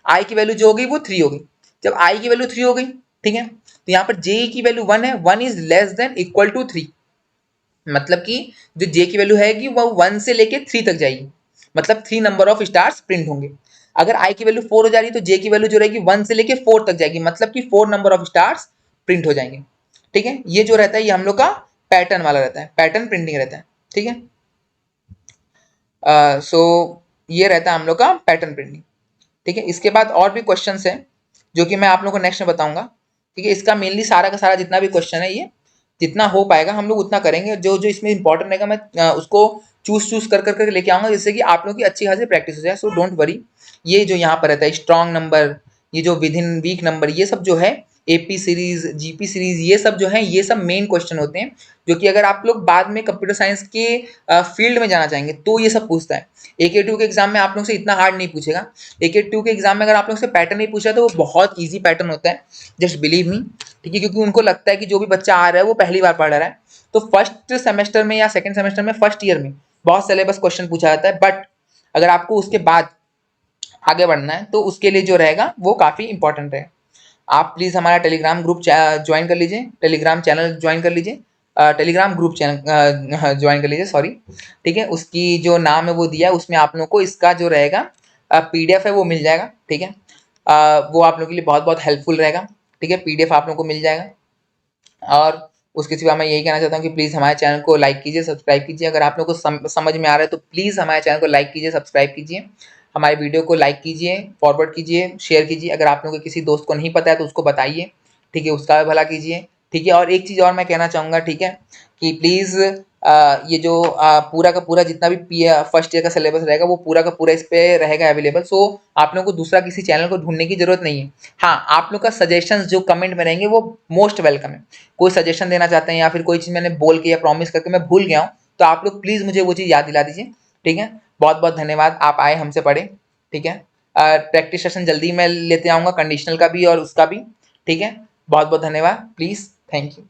आई की वैल्यू जो हो गई वो 3 हो गई। जब आई की वैल्यू 3 हो गई, ठीक है, तो यहाँ पर जे की वैल्यू 1 है, 1 is less than equal to 3, मतलब कि जो जे की वैल्यू है वो 1 से लेके 3 तक जाएगी, मतलब 3 नंबर ऑफ स्टार्स प्रिंट होंगे। अगर आई की वैल्यू 4 हो जा रही है तो जे की वैल्यू जो रहेगी 1 से लेके 4 तक जाएगी, मतलब कि 4 नंबर ऑफ स्टार्स प्रिंट हो जाएंगे, ठीक है। ये जो रहता है ये हम लोग का पैटर्न वाला रहता है, पैटर्न प्रिंटिंग रहता है, ठीक है। सो ये रहता है हम लोग का पैटर्न प्रिंटिंग, ठीक है। इसके बाद और भी क्वेश्चन हैं जो कि मैं आप लोगों को नेक्स्ट में बताऊंगा, ठीक है। इसका मेनली सारा का सारा जितना भी क्वेश्चन है ये जितना हो पाएगा हम लोग उतना करेंगे, जो जो इसमें इंपॉर्टेंट रहेगा मैं उसको चूज कर कर लेके आऊंगा, जिससे कि आप लोगों की अच्छी खासी प्रैक्टिस हो जाए। सो डोंट वरी, ये जो यहाँ पर रहता है स्ट्रॉन्ग नंबर, ये जो विद इन वीक नंबर, ये सब जो है एपी सीरीज, जीपी सीरीज, ये सब जो है ये सब मेन क्वेश्चन होते हैं, जो कि अगर आप लोग बाद में कंप्यूटर साइंस के फील्ड में जाना चाहेंगे तो ये सब पूछता है। AK2 के एग्जाम में आप लोग से इतना हार्ड नहीं पूछेगा। AK2 के एग्जाम में अगर आप लोग से पैटर्न नहीं पूछा तो वो बहुत ईजी पैटर्न होता है, जस्ट बिलीव मी, ठीक है। क्योंकि उनको लगता है कि जो भी बच्चा आ रहा है वो पहली बार पढ़ रहा है, तो फर्स्ट सेमेस्टर में या सेकंड सेमेस्टर में फर्स्ट ईयर में बहुत सिलेबस क्वेश्चन पूछा जाता है, बट अगर आपको उसके बाद आगे बढ़ना है तो उसके लिए जो रहेगा वो काफ़ी इंपॉर्टेंट है। आप प्लीज़ हमारा टेलीग्राम ग्रुप ज्वाइन कर लीजिए, टेलीग्राम चैनल ज्वाइन कर लीजिए, टेलीग्राम ग्रुप चैनल ज्वाइन कर लीजिए, सॉरी, ठीक है। उसकी जो नाम है वो दिया है, उसमें आप लोगों को इसका जो रहेगा PDF है वो मिल जाएगा, ठीक है। वो आप लोगों के लिए बहुत बहुत हेल्पफुल रहेगा, ठीक है। PDF आप लोगों को मिल जाएगा। और उसके सिवा मैं यही कहना चाहता हूँ कि प्लीज़ हमारे चैनल को लाइक कीजिए, सब्सक्राइब कीजिए। अगर आप लोगों को समझ में आ रहा है तो प्लीज़ हमारे चैनल को लाइक कीजिए, सब्सक्राइब कीजिए, हमारे वीडियो को लाइक कीजिए, फॉरवर्ड कीजिए, शेयर कीजिए। अगर आप लोगों के किसी दोस्त को नहीं पता है तो उसको बताइए, ठीक है, उसका भला कीजिए, ठीक है। और एक चीज़ और मैं कहना चाहूँगा, ठीक है, कि प्लीज़ ये जो पूरा का पूरा जितना भी फर्स्ट ईयर का सिलेबस रहेगा वो पूरा का पूरा इस पे रहेगा अवेलेबल। सो आप लोगों को दूसरा किसी चैनल को ढूंढने की जरूरत नहीं है। हाँ, आप लोग का सजेशंस जो कमेंट में रहेंगे वो मोस्ट वेलकम है। कोई सजेशन देना चाहते हैं या फिर कोई चीज़ मैंने बोल के या प्रॉमिस करके मैं भूल गया हूँ तो आप लोग प्लीज़ मुझे वो चीज़ याद दिला दीजिए, ठीक है। बहुत बहुत धन्यवाद, आप आए हमसे पढ़े, ठीक है। प्रैक्टिस सेशन जल्दी मैं लेते आऊँगा, कंडीशनल का भी और उसका भी, ठीक है। बहुत बहुत धन्यवाद, प्लीज़, थैंक यू।